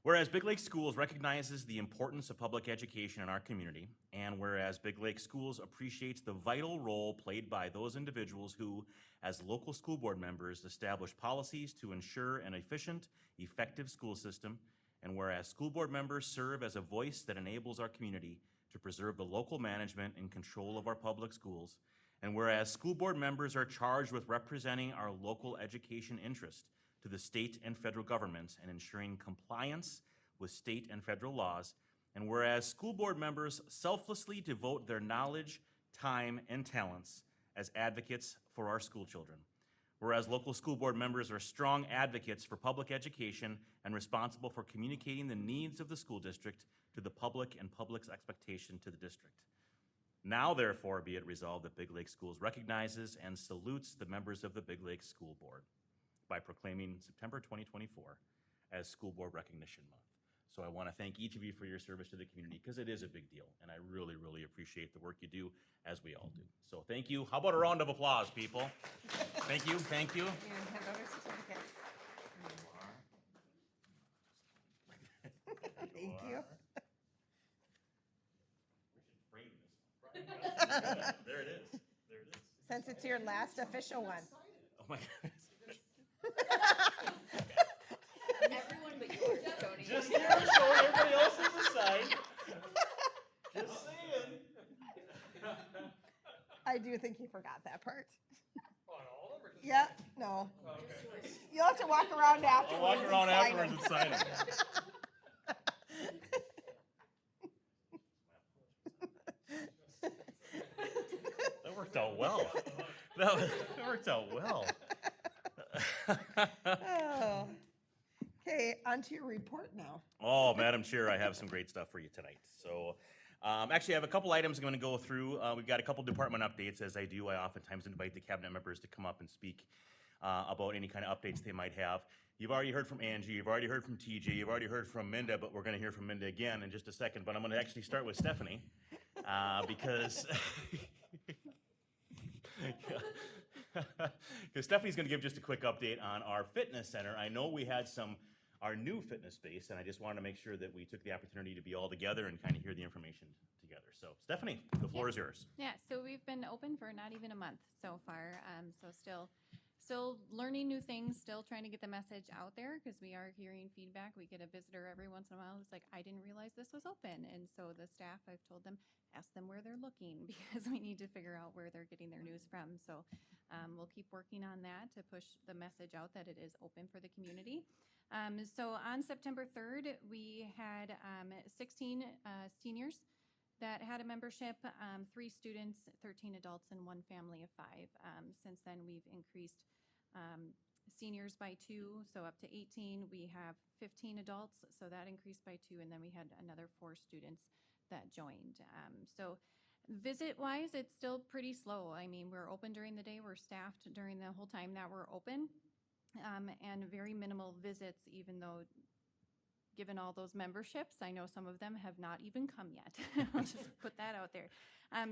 Whereas Big Lake Schools recognizes the importance of public education in our community, and whereas Big Lake Schools appreciates the vital role played by those individuals who, as local school board members, establish policies to ensure an efficient, effective school system, and whereas school board members serve as a voice that enables our community to preserve the local management and control of our public schools, and whereas school board members are charged with representing our local education interest to the state and federal governments and ensuring compliance with state and federal laws, and whereas school board members selflessly devote their knowledge, time, and talents as advocates for our school children, whereas local school board members are strong advocates for public education and responsible for communicating the needs of the school district to the public and public's expectation to the district. Now, therefore, be it resolved that Big Lake Schools recognizes and salutes the members of the Big Lake School Board by proclaiming September 2024 as School Board Recognition Month. So I want to thank each of you for your service to the community, because it is a big deal, and I really, really appreciate the work you do, as we all do. So thank you. How about a round of applause, people? Thank you, thank you. And hand over certificates. Thank you. There it is. There it is. Since it's your last official one. Oh my goodness. Everyone but yours, Tony. Just yours, so everybody else is aside. Just saying. I do think you forgot that part. Yeah, no. You'll have to walk around afterwards. I'll walk around and sign afterwards them. and sign it. That worked out well. That worked out well. Oh. Okay, on to your report now. Oh, Madam Chair, I have some great stuff for you tonight. So, actually, I have a couple items I'm going to go through. We've got a couple department updates. As I do, I oftentimes invite the cabinet members to come up and speak about any kind of updates they might have. You've already heard from Angie, you've already heard from TJ, you've already heard from Minda, but we're going to hear from Minda again in just a second. But I'm going to actually start with Stephanie because because Stephanie's going to give just a quick update on our fitness center. I know we had our new fitness space, and I just wanted to make sure that we took the opportunity to be all together and kind of hear the information together. So, Stephanie, the floor is yours. Yeah, so we've been open for not even a month so far. So still learning new things, still trying to get the message out there, because we are hearing feedback. We get a visitor every once in a while who's like, I didn't realize this was open. And so the staff, I've told them, ask them where they're looking, because we need to figure out where they're getting their news from. So we'll keep working on that to push the message out that it is open for the community. So on September 3rd, we had 16 seniors that had a membership, 3 students, 13 adults, and 1 family of 5. Since then, we've increased seniors by 2, so up to 18. We have 15 adults, so that increased by 2, and then we had another 4 students that joined. So visit-wise, it's still pretty slow. I mean, we're open during the day, we're staffed during the whole time that we're open, and very minimal visits, even though given all those memberships, I know some of them have not even come yet. I'll just put that out there.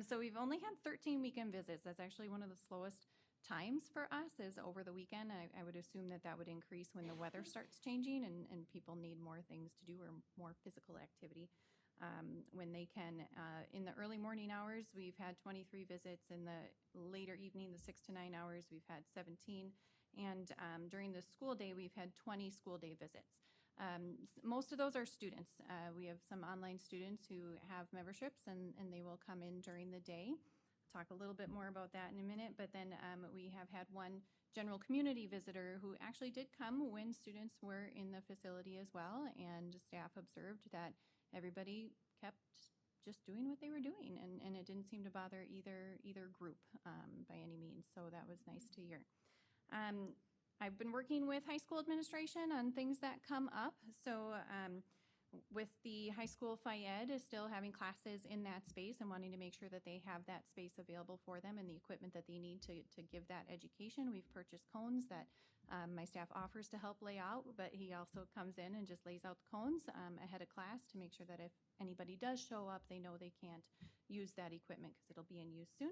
So we've only had 13 weekend visits. That's actually one of the slowest times for us, is over the weekend. I would assume that would increase when the weather starts changing and people need more things to do, or more physical activity when they can. In the early morning hours, we've had 23 visits. In the later evening, the 6 to 9 hours, we've had 17. And during the school day, we've had 20 school day visits. Most of those are students. We have some online students who have memberships, and they will come in during the day. Talk a little bit more about that in a minute, but then we have had 1 general community visitor who actually did come when students were in the facility as well, and staff observed that everybody kept just doing what they were doing, and it didn't seem to bother either group by any means, so that was nice to hear. I've been working with high school administration on things that come up. So with the high school FIED is still having classes in that space and wanting to make sure that they have that space available for them and the equipment that they need to give that education. We've purchased cones that my staff offers to help lay out, but he also comes in and just lays out the cones ahead of class to make sure that if anybody does show up, they know they can't use that equipment because it'll be in use soon.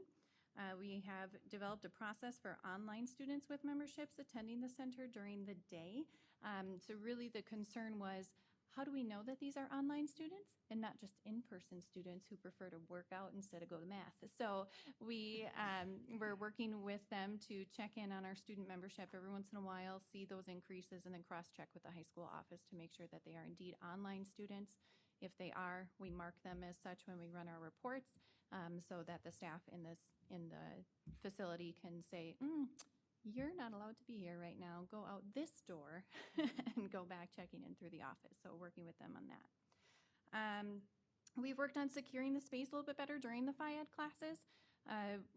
We have developed a process for online students with memberships attending the center during the day. So really the concern was, how do we know that these are online students and not just in-person students who prefer to work out instead of go to math? So we're working with them to check in on our student membership every once in a while, see those increases, and then cross-check with the high school office to make sure that they are indeed online students. If they are, we mark them as such when we run our reports, so that the staff in the facility can say, you're not allowed to be here right now. Go out this door and go back checking in through the office. So working with them on that. We've worked on securing the space a little bit better during the FIED classes.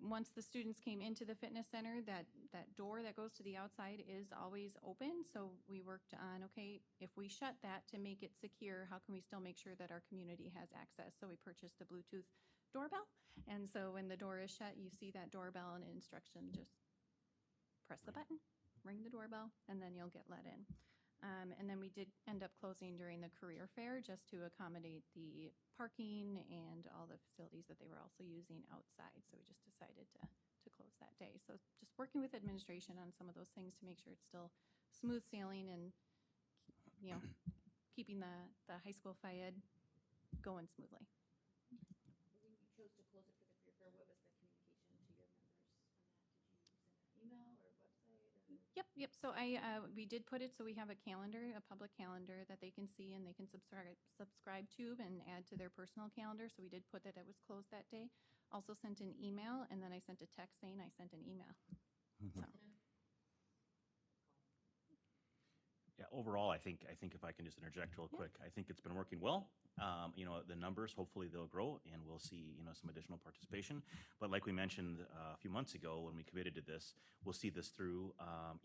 Once the students came into the fitness center, that door that goes to the outside is always open. So we worked on, okay, if we shut that to make it secure, how can we still make sure that our community has access? So we purchased a Bluetooth doorbell. And so when the door is shut, you see that doorbell and an instruction, just press the button, ring the doorbell, and then you'll get let in. And then we did end up closing during the career fair just to accommodate the parking and all the facilities that they were also using outside. So we just decided to close that day. So just working with administration on some of those things to make sure it's still smooth sailing and, you know, keeping the high school FIED going smoothly. When you chose to close it for the career fair, what was the communication to your members on that? Did you send an email or website? Or? Yep. So we did put it so we have a calendar, a public calendar that they can see and they can subscribe to and add to their personal calendar. So we did put that it was closed that day. Also sent an email, and then I sent a text saying I sent an email. So. Yeah, overall, I think if I can just interject real quick, I think it's been working well. You know, the numbers, hopefully they'll grow and we'll see, you know, some additional participation. But like we mentioned a few months ago when we committed to this, we'll see this through,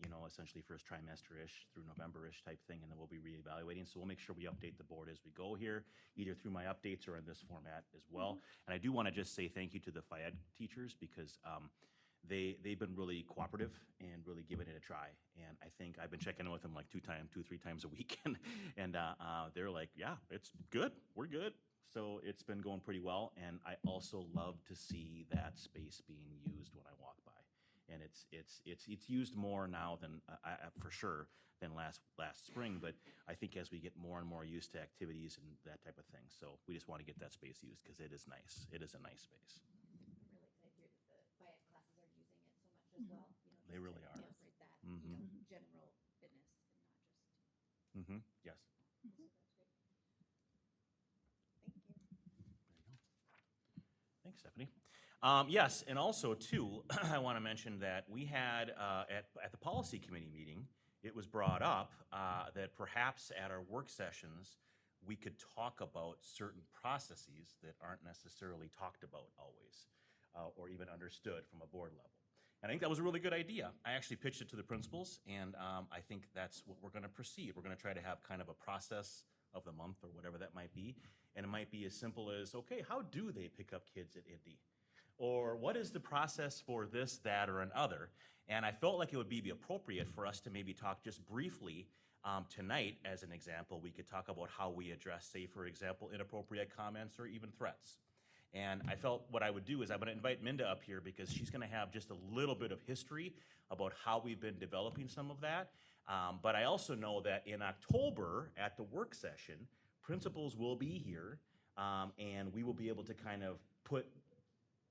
you know, essentially first trimester-ish through November-ish type thing, and then we'll be reevaluating. So we'll make sure we update the board as we go here, either through my updates or in this format as well. And I do want to just say thank you to the FIED teachers because they've been really cooperative and really giving it a try. And I think I've been checking in with them like 2, 3 times a week. And they're like, yeah, it's good. We're good. So it's been going pretty well. And I also love to see that space being used when I walk by. And it's used more now than, for sure, than last spring. But I think as we get more and more used to activities and that type of thing. So we just want to get that space used because it is nice. It is a nice space. I'm really excited to hear that the FIED classes are using it so much as well. You know, They really to are. incorporate that, you know, general fitness and not just. Yes. So that's great. Thank you. Thanks, Stephanie. Yes, and also too, I want to mention that we had at the policy committee meeting, it was brought up that perhaps at our work sessions, we could talk about certain processes that aren't necessarily talked about always, or even understood from a board level. And I think that was a really good idea. I actually pitched it to the principals, and I think that's what we're going to proceed. We're going to try to have kind of a process of the month or whatever that might be. And it might be as simple as, okay, how do they pick up kids at Indy? Or what is the process for this, that, or another? And I felt like it would be appropriate for us to maybe talk just briefly tonight, as an example. We could talk about how we address, say, for example, inappropriate comments or even threats. And I felt what I would do is I'm going to invite Minda up here because she's going to have just a little bit of history about how we've been developing some of that. But I also know that in October at the work session, principals will be here and we will be able to kind of put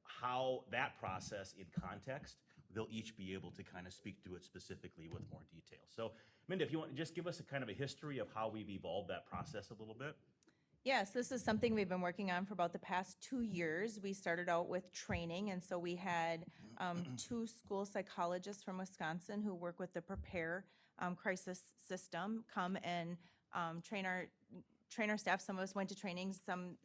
how that process in context. They'll each be able to kind of speak to it specifically with more detail. So Minda, if you want to just give us a kind of a history of how we've evolved that process a little bit. Yes, this is something we've been working on for about the past 2 years. We started out with training, and so we had 2 school psychologists from Wisconsin who work with the Prepare crisis system come and train our staff. Some of us went to training, some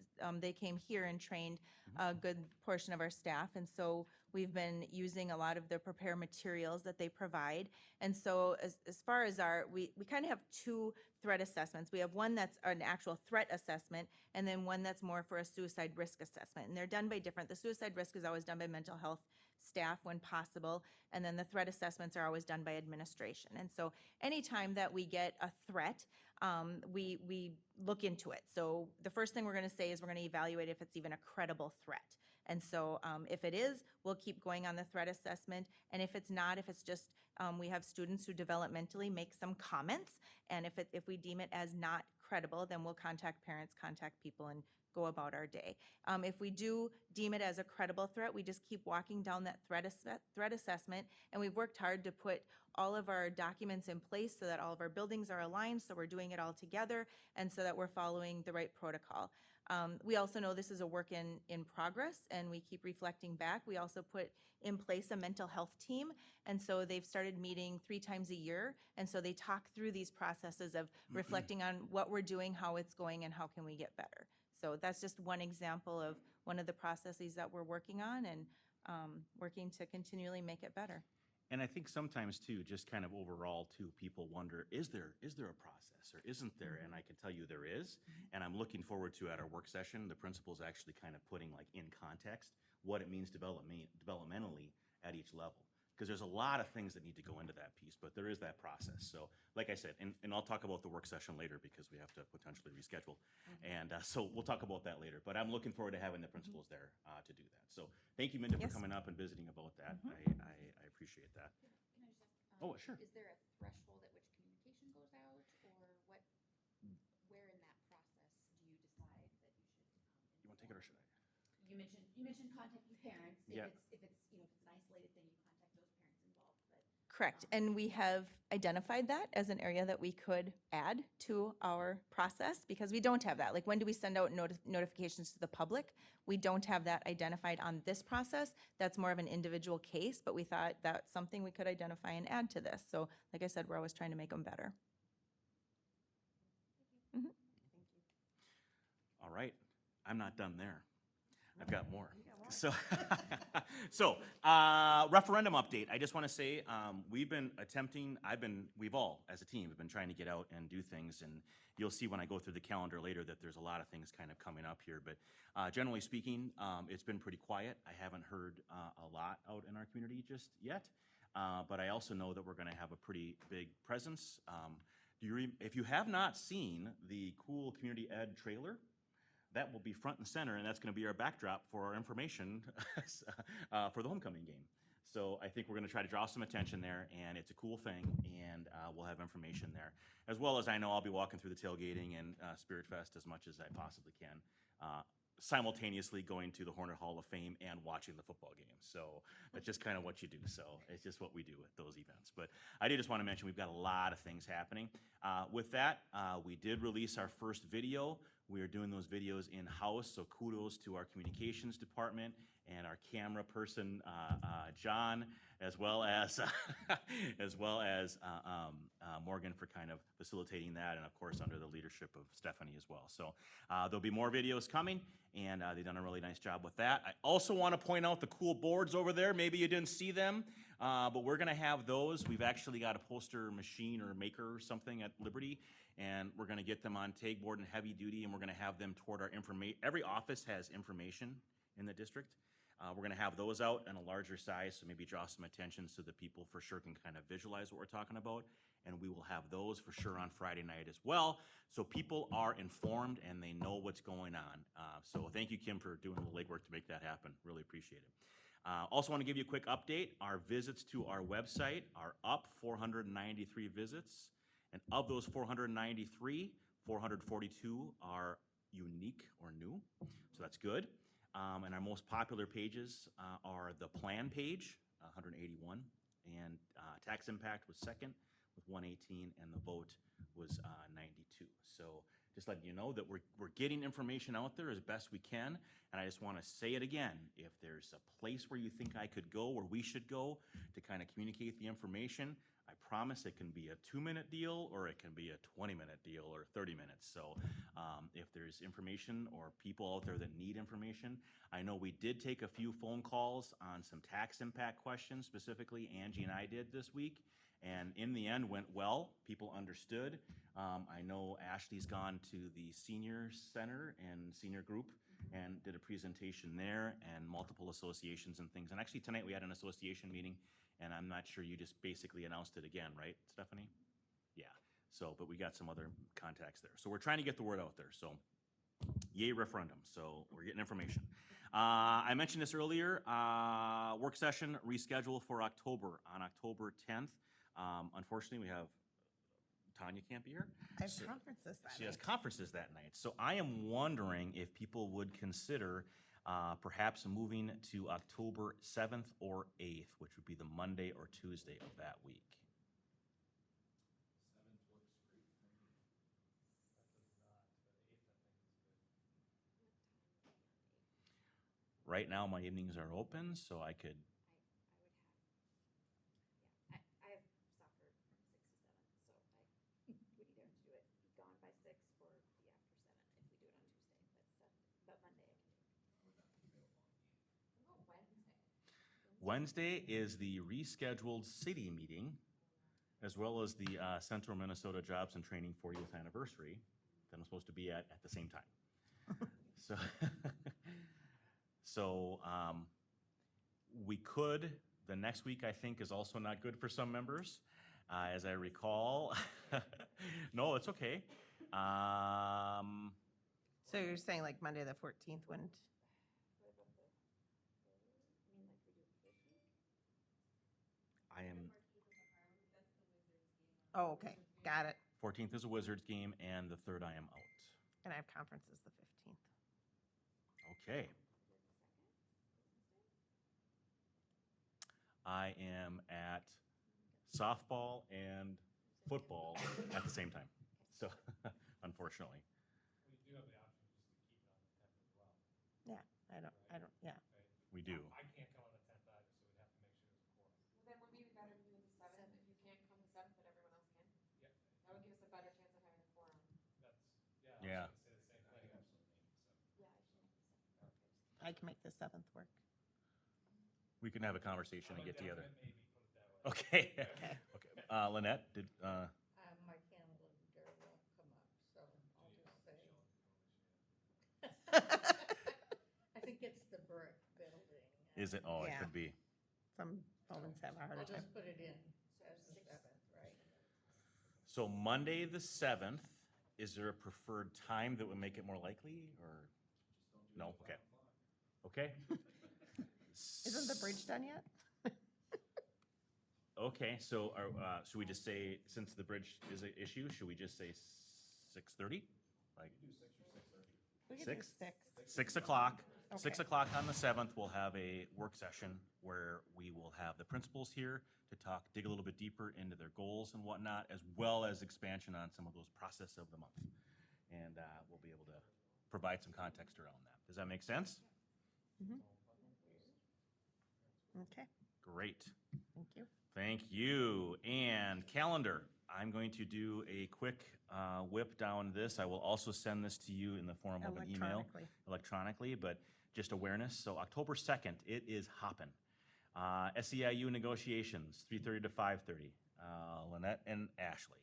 they came here and trained a good portion of our staff. And so We've been using a lot of the prepare materials that they provide. And so as far as we kind of have two threat assessments. We have one that's an actual threat assessment, and then one that's more for a suicide risk assessment. And they're done by different, the suicide risk is always done by mental health staff when possible, and then the threat assessments are always done by administration. And so anytime that we get a threat, we look into it. So the first thing we're going to say is we're going to evaluate if it's even a credible threat. And so if it is, we'll keep going on the threat assessment. And if it's not, if it's just, we have students who developmentally make some comments, and if we deem it as not credible, then we'll contact parents, contact people, and go about our day. If we do deem it as a credible threat, we just keep walking down that threat assessment, and we've worked hard to put all of our documents in place so that all of our buildings are aligned, so we're doing it all together, and so that we're following the right protocol. We also know this is a work in progress, and we keep reflecting back. We also put in place a mental health team, and so they've started meeting 3 times a year, and so they talk through these processes of reflecting on what we're doing, how it's going, and how can we get better. So that's just one example of one of the processes that we're working on, and working to continually make it better. And I think sometimes too, just kind of overall too, people wonder, is there a process or isn't there? And I can tell you there is. And I'm looking forward to at our work session, the principal's actually kind of putting like in context what it means developmentally at each level. Because there's a lot of things that need to go into that piece, but there is that process. So like I said, and I'll talk about the work session later because we have to potentially reschedule. And so we'll talk about that later. But I'm looking forward to having the principals there to do that. So thank you, Minda, Yes. for coming up and visiting about that. I appreciate that. Can I just ask? Oh, sure. Is there a threshold at which communication goes out, or what, where in that process do you decide that you should? You want to take it or should I? You mentioned contacting parents. Yeah. If it's an isolated thing, you contact those parents involved, but. Correct. And we have identified that as an area that we could add to our process, because we don't have that. Like, when do we send out notifications to the public? We don't have that identified on this process. That's more of an individual case, but we thought that's something we could identify and add to this. So like I said, we're always trying to make them better. All right, I'm not done there. I've got more. So, referendum update. I just want to say, we've all, as a team, have been trying to get out and do things, and you'll see when I go through the calendar later that there's a lot of things kind of coming up here, but generally speaking, it's been pretty quiet. I haven't heard a lot out in our community just yet, but I also know that we're going to have a pretty big presence. If you have not seen the cool community ed trailer, that will be front and center, and that's going to be our backdrop for our information for the homecoming game. So I think we're going to try to draw some attention there, and it's a cool thing, and we'll have information there. As well as I know I'll be walking through the tailgating and Spirit Fest as much as I possibly can, simultaneously going to the Hornet Hall of Fame and watching the football game. So that's just kind of what you do. So it's just what we do at those events. But I did just want to mention we've got a lot of things happening. With that, we did release our first video. We are doing those videos in-house, so kudos to our communications department and our camera person, John, as well as Morgan for kind of facilitating that, and of course under the leadership of Stephanie as well. So there'll be more videos coming, and they've done a really nice job with that. I also want to point out the cool boards over there. Maybe you didn't see them, but we're going to have those. We've actually got a poster machine or maker or something at Liberty, and we're going to get them on TAG board and heavy duty, and we're going to have them toward our information. Every office has information in the district. We're going to have those out in a larger size, so maybe draw some attention so that people for sure can kind of visualize what we're talking about. And we will have those for sure on Friday night as well, so people are informed and they know what's going on. So thank you, Kim, for doing the legwork to make that happen. Really appreciate it. Also want to give you a quick update. Our visits to our website are up 493 visits. And of those 493, 442 are unique or new, so that's good. And our most popular pages are the plan page, 181, and tax impact was second with 118, and the vote was 92. So just letting you know that we're getting information out there as best we can. And I just want to say it again, if there's a place where you think I could go or we should go to kind of communicate the information, I promise it can be a 2-minute deal or it can be a 20-minute deal or 30 minutes. So if there's information or people out there that need information, I know we did take a few phone calls on some tax impact questions, specifically Angie and I did this week. And in the end went well. People understood. I know Ashley's gone to the senior center and senior group and did a presentation there and multiple associations and things. And actually tonight we had an association meeting, and I'm not sure, you just basically announced it again, right, Stephanie? Yeah. So, but we got some other contacts there. So we're trying to get the word out there. So yay referendum. So we're getting information. I mentioned this earlier, work session rescheduled for October, on October 10th. Unfortunately, we have, Tanya can't be here. I have conferences that She has night. conferences that night. So I am wondering if people would consider perhaps moving to October 7th or 8th, which would be the Monday or Tuesday of that week. Right now, my evenings are open, so I could, I have soccer from 6 to 7, so I would either have to do it, be gone by 6 or be after 7 if we do it on Tuesday, but Monday I can do. What about Wednesday? Wednesday is the rescheduled city meeting, as well as the Central Minnesota Jobs and Training 40th anniversary that I'm supposed to be at the same time. So, so we could, the next week I think is also not good for some members, as I recall. No, it's okay. So you're saying like Monday, the 14th wouldn't? I am, Oh, okay, got it. 14th is a Wizards game, and the 3rd I am out. And I have conferences the 15th. Okay. I am at softball and football at the same time. So, unfortunately. We do have the option just to keep it on the 10th as well. Yeah, yeah. We do. I can't come on the 10th either, so we'd have to make sure there's a quorum. Well, then would we be better to do the 7th if you can't come the 7th, but everyone else can? Yeah, That would give us a better chance of having a quorum. that's, Yeah. I was gonna say the same thing. Absolutely. Yeah, I should make the 7th. I can make the 7th work. We can have a conversation and get together. Maybe, put it that way. Okay. Okay. Lynette, did, My calendar won't come up, so I'll just say. I think it's the brick building. is it? Oh, it Yeah. could be. Some phones have a harder I'll time. just put it in as the 7th, right? So Monday, the 7th, is there a preferred time that would make it more likely, or? No, okay. Okay. Isn't the bridge done yet? Okay, so should we just say, since the bridge is an issue, should we just say 6:30? Like We could do 6? 6. 6 o'clock. 6 Okay. o'clock on the 7th, we'll have a work session where we will have the principals here to talk, dig a little bit deeper into their goals and whatnot, as well as expansion on some of those process of the month. And we'll be able to provide some context around that. Does that make sense? Okay, Great. thank you. Thank you. And calendar, I'm going to do a quick whip down this. I will also send this to you in the form of an email electronically, but just awareness. So October 2nd, it is hopping. SEIU negotiations, 3:30 to 5:30. Lynette and Ashley.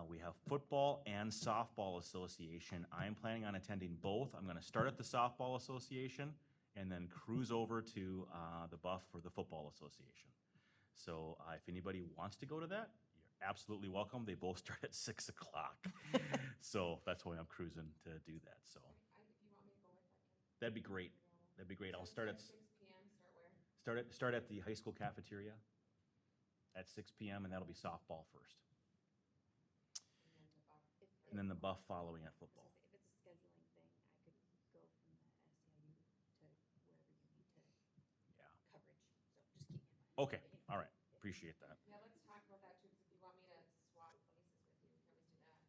We have football and softball association. I'm planning on attending both. I'm going to start at the softball association and then cruise over to the Buff for the football association. So if anybody wants to go to that, you're absolutely welcome. They both start at 6 o'clock. So that's why I'm cruising to do that. So If you want me to go with, I can. that'd be great. That'd be great. I'll start at 6 PM, start where? start at the high school cafeteria at 6 p.m. and that'll be softball first. And then the Buff following at football. If it's a scheduling thing, I could go from the SEIU to wherever you need to Yeah. coverage, so just keep me in mind. Okay. All right. Appreciate that. Yeah, let's talk about that too, because if you want me to swap places with you, we can always do that.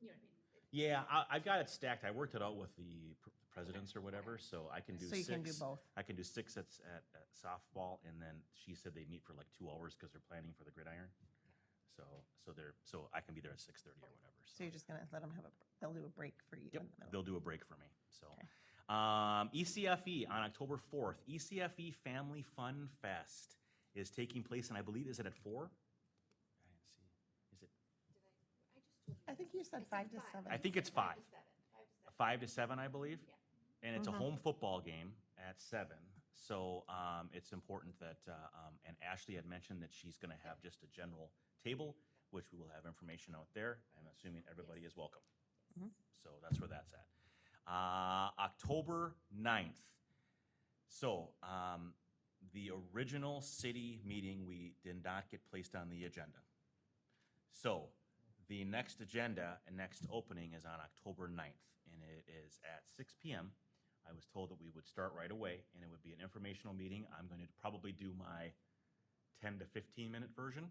You know what I mean? Yeah, I've got it stacked. I worked it out with the presidents or whatever, so I can do So you six. can do both. I can do six at softball, and then she said they meet for like 2 hours because they're planning for the gridiron. So I can be there at 6:30 or whatever. So you're just gonna let them have they'll do a break for you Yep, in the middle. they'll do a break for me, so. Okay. ECFE on October 4th, ECFE Family Fun Fest is taking place, and I believe, is it at 4? I didn't see. Is it, I think you said 5 to 7. I think it's 5. 5 to 7, I believe. And it's a home football game at 7. So it's important that, and Ashley had mentioned that she's going to have just a general table, which we will have information out there. I'm assuming everybody is welcome. So that's where that's at. October 9th. So the original city meeting, we did not get placed on the agenda. So the next agenda and next opening is on October 9th, and it is at 6 p.m. I was told that we would start right away, and it would be an informational meeting. I'm going to probably do my 10 to 15-minute version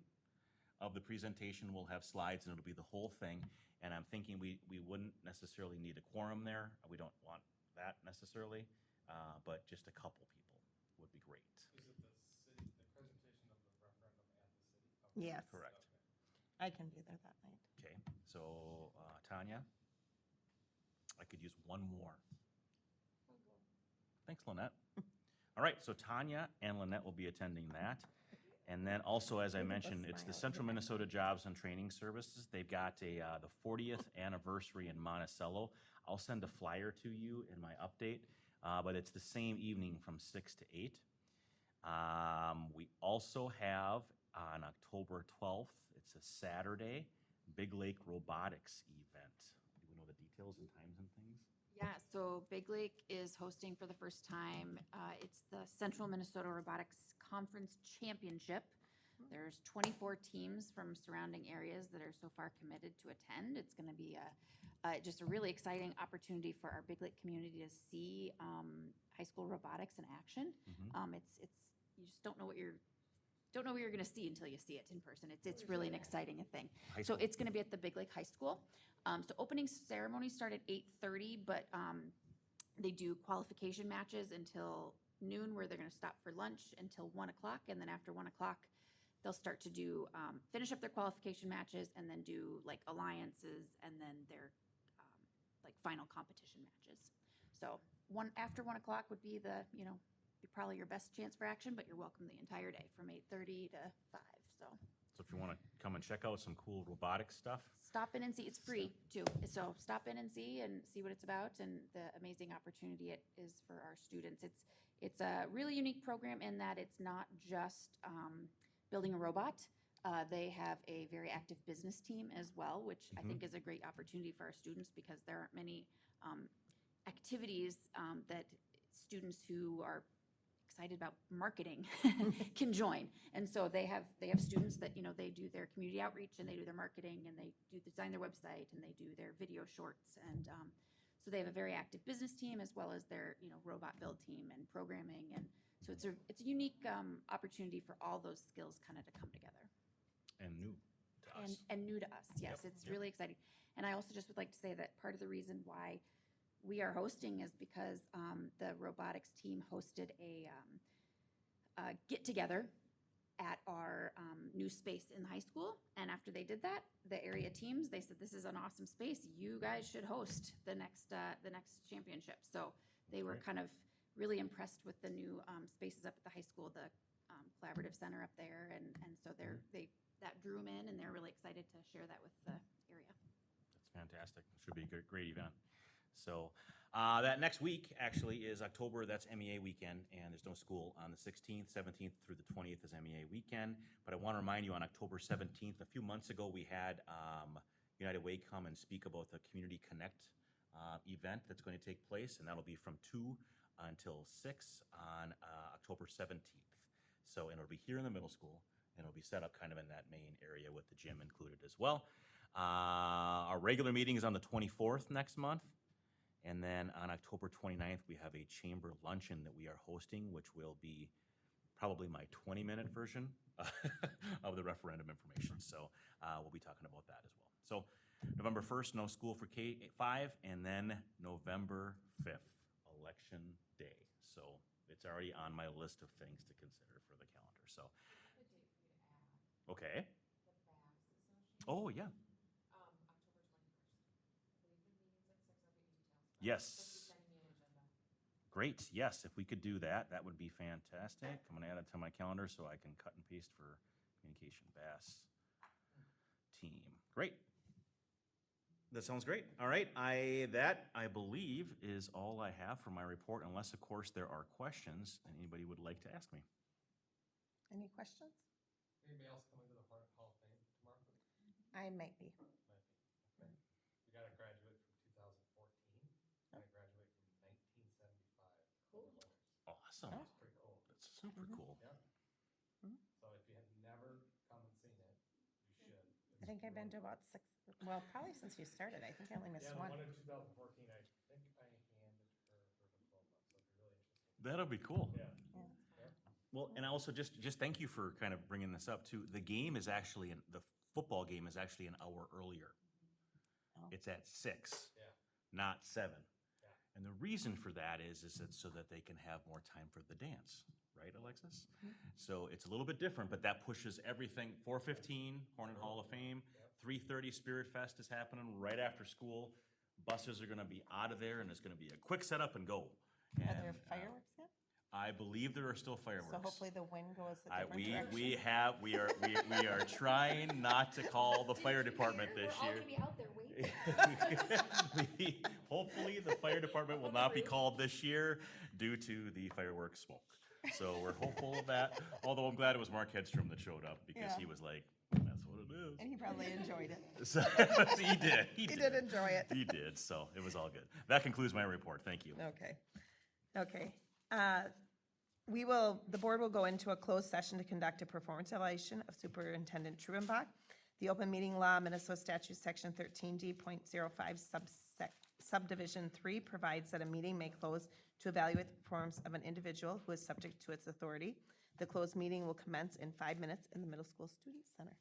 of the presentation. We'll have slides, and it'll be the whole thing. And I'm thinking we wouldn't necessarily need a quorum there. We don't want that necessarily, but just a couple people would be great. Is it the presentation of the referendum at the city? Yes. Correct. I can be there that night. Okay, so Tanya, I could use one more. Thanks, Lynette. All right, so Tanya and Lynette will be attending that. And then also, as I mentioned, it's the Central Minnesota Jobs and Training Services. They've got the 40th anniversary in Monticello. I'll send a flyer to you in my update, but it's the same evening from 6 to 8. We also have on October 12th, it's a Saturday, Big Lake Robotics event. Do we know the details and times and things? Yeah, so Big Lake is hosting for the first time. It's the Central Minnesota Robotics Conference Championship. There's 24 teams from surrounding areas that are so far committed to attend. It's going to be just a really exciting opportunity for our Big Lake community to see high school robotics in action. It's you just don't know what you're going to see until you see it in person. It's really an exciting thing. So it's going to be at the Big Lake High School. So opening ceremony start at 8:30, but they do qualification matches until noon, where they're going to stop for lunch until 1 o'clock, and then after 1 o'clock, they'll start to do finish up their qualification matches, and then do like alliances, and then their like final competition matches. So after 1 o'clock would be probably your best chance for action, but you're welcome the entire day from 8:30 to 5. So if you want to come and check out some cool robotics stuff, Stop in and see. It's free too. So stop in and see what it's about, and the amazing opportunity it is for our students. It's a really unique program in that it's not just building a robot. They have a very active business team as well, which I think is a great opportunity for our students, because there aren't many activities that students who are excited about marketing can join. And so they have students that, they do their community outreach, and they do their marketing, and they design their website, and they do their video shorts. And so they have a very active business team, as well as their, robot build team and programming. And so it's a unique opportunity for all those skills kind of to come together. and new to us. And new to us, yes, it's really exciting. And I also just would like to say that part of the reason why we are hosting is because the robotics team hosted a get-together at our new space in the high school. And after they did that, the area teams, they said, this is an awesome space. You guys should host the next championship. So they were kind of really impressed with the new spaces up at the high school, the collaborative center up there. And so that drew them in, and they're really excited to share that with the area. That's fantastic. Should be a great event. So that next week actually is October. That's MEA weekend, and there's no school on the 16th, 17th through the 20th is MEA weekend. But I want to remind you, on October 17th, a few months ago, we had United Way come and speak about the Community Connect event that's going to take place, and that'll be from 2 until 6 on October 17th. So, and it'll be here in the middle school, and it'll be set up kind of in that main area with the gym included as well. Our regular meeting is on the 24th next month. And then on October 29th, we have a chamber luncheon that we are hosting, which will be probably my 20-minute version of the referendum information. So we'll be talking about that as well. So November 1st, no school for K-5, and then November 5th, Election Day. So it's already on my list of things to consider for the calendar, so. Okay. Oh, yeah. Yes. Great, yes, if we could do that, that would be fantastic. I'm gonna add it to my calendar so I can cut and paste for Communication Bass team. Great. That sounds great. All right, that, I believe, is all I have for my report, unless, of course, there are questions and anybody would like to ask me. Any questions? Anybody else coming to the Hall of Fame tomorrow? I might be. Might be. Okay. We got a graduate from 2014, and a graduate from 1975. Cool. Awesome. Oh. That's pretty cool. That's super cool. Yeah. Mhm. So if you had never come and seen it, you should. I think I've been to about 6, well, probably since you started. I think I only missed Yeah, the one. one in 2014, I think I handed her her diploma, so it'd be really interesting. That'll be cool. Yeah. Well, and also just thank you for kind of bringing this up too. The game is actually, the football game is actually an hour earlier. Oh. It's at 6, Yeah. not 7. Yeah. And the reason for that is that so that they can have more time for the dance, right, Alexis? So it's a little bit different, but that pushes everything. 4:15, Hornet Hall of Fame. 3:30, Spirit Fest is happening right after school. Buses are gonna be out of there, and it's gonna be a quick setup and go. Are there And, fireworks yet? I believe there are still fireworks. So hopefully the wind goes a I- different we direction. we are trying not to call the fire department this We're all year. gonna be out there waiting. Hopefully, the fire department will not be called this year due to the fireworks smoke. So we're hopeful of that, although I'm glad it was Mark Hedstrom that showed up because Yeah. he was like, that's what it is. And he probably enjoyed it. So, he did. He did enjoy it. He did, so it was all good. That concludes my report. Thank you. Okay. Okay. The board will go into a closed session to conduct a performance evaluation of Superintendent Trubenbach. The open meeting law, Minnesota statute section 13D.05 subdivision 3 provides that a meeting may close to evaluate the performance of an individual who is subject to its authority. The closed meeting will commence in 5 minutes in the Middle School Student Center.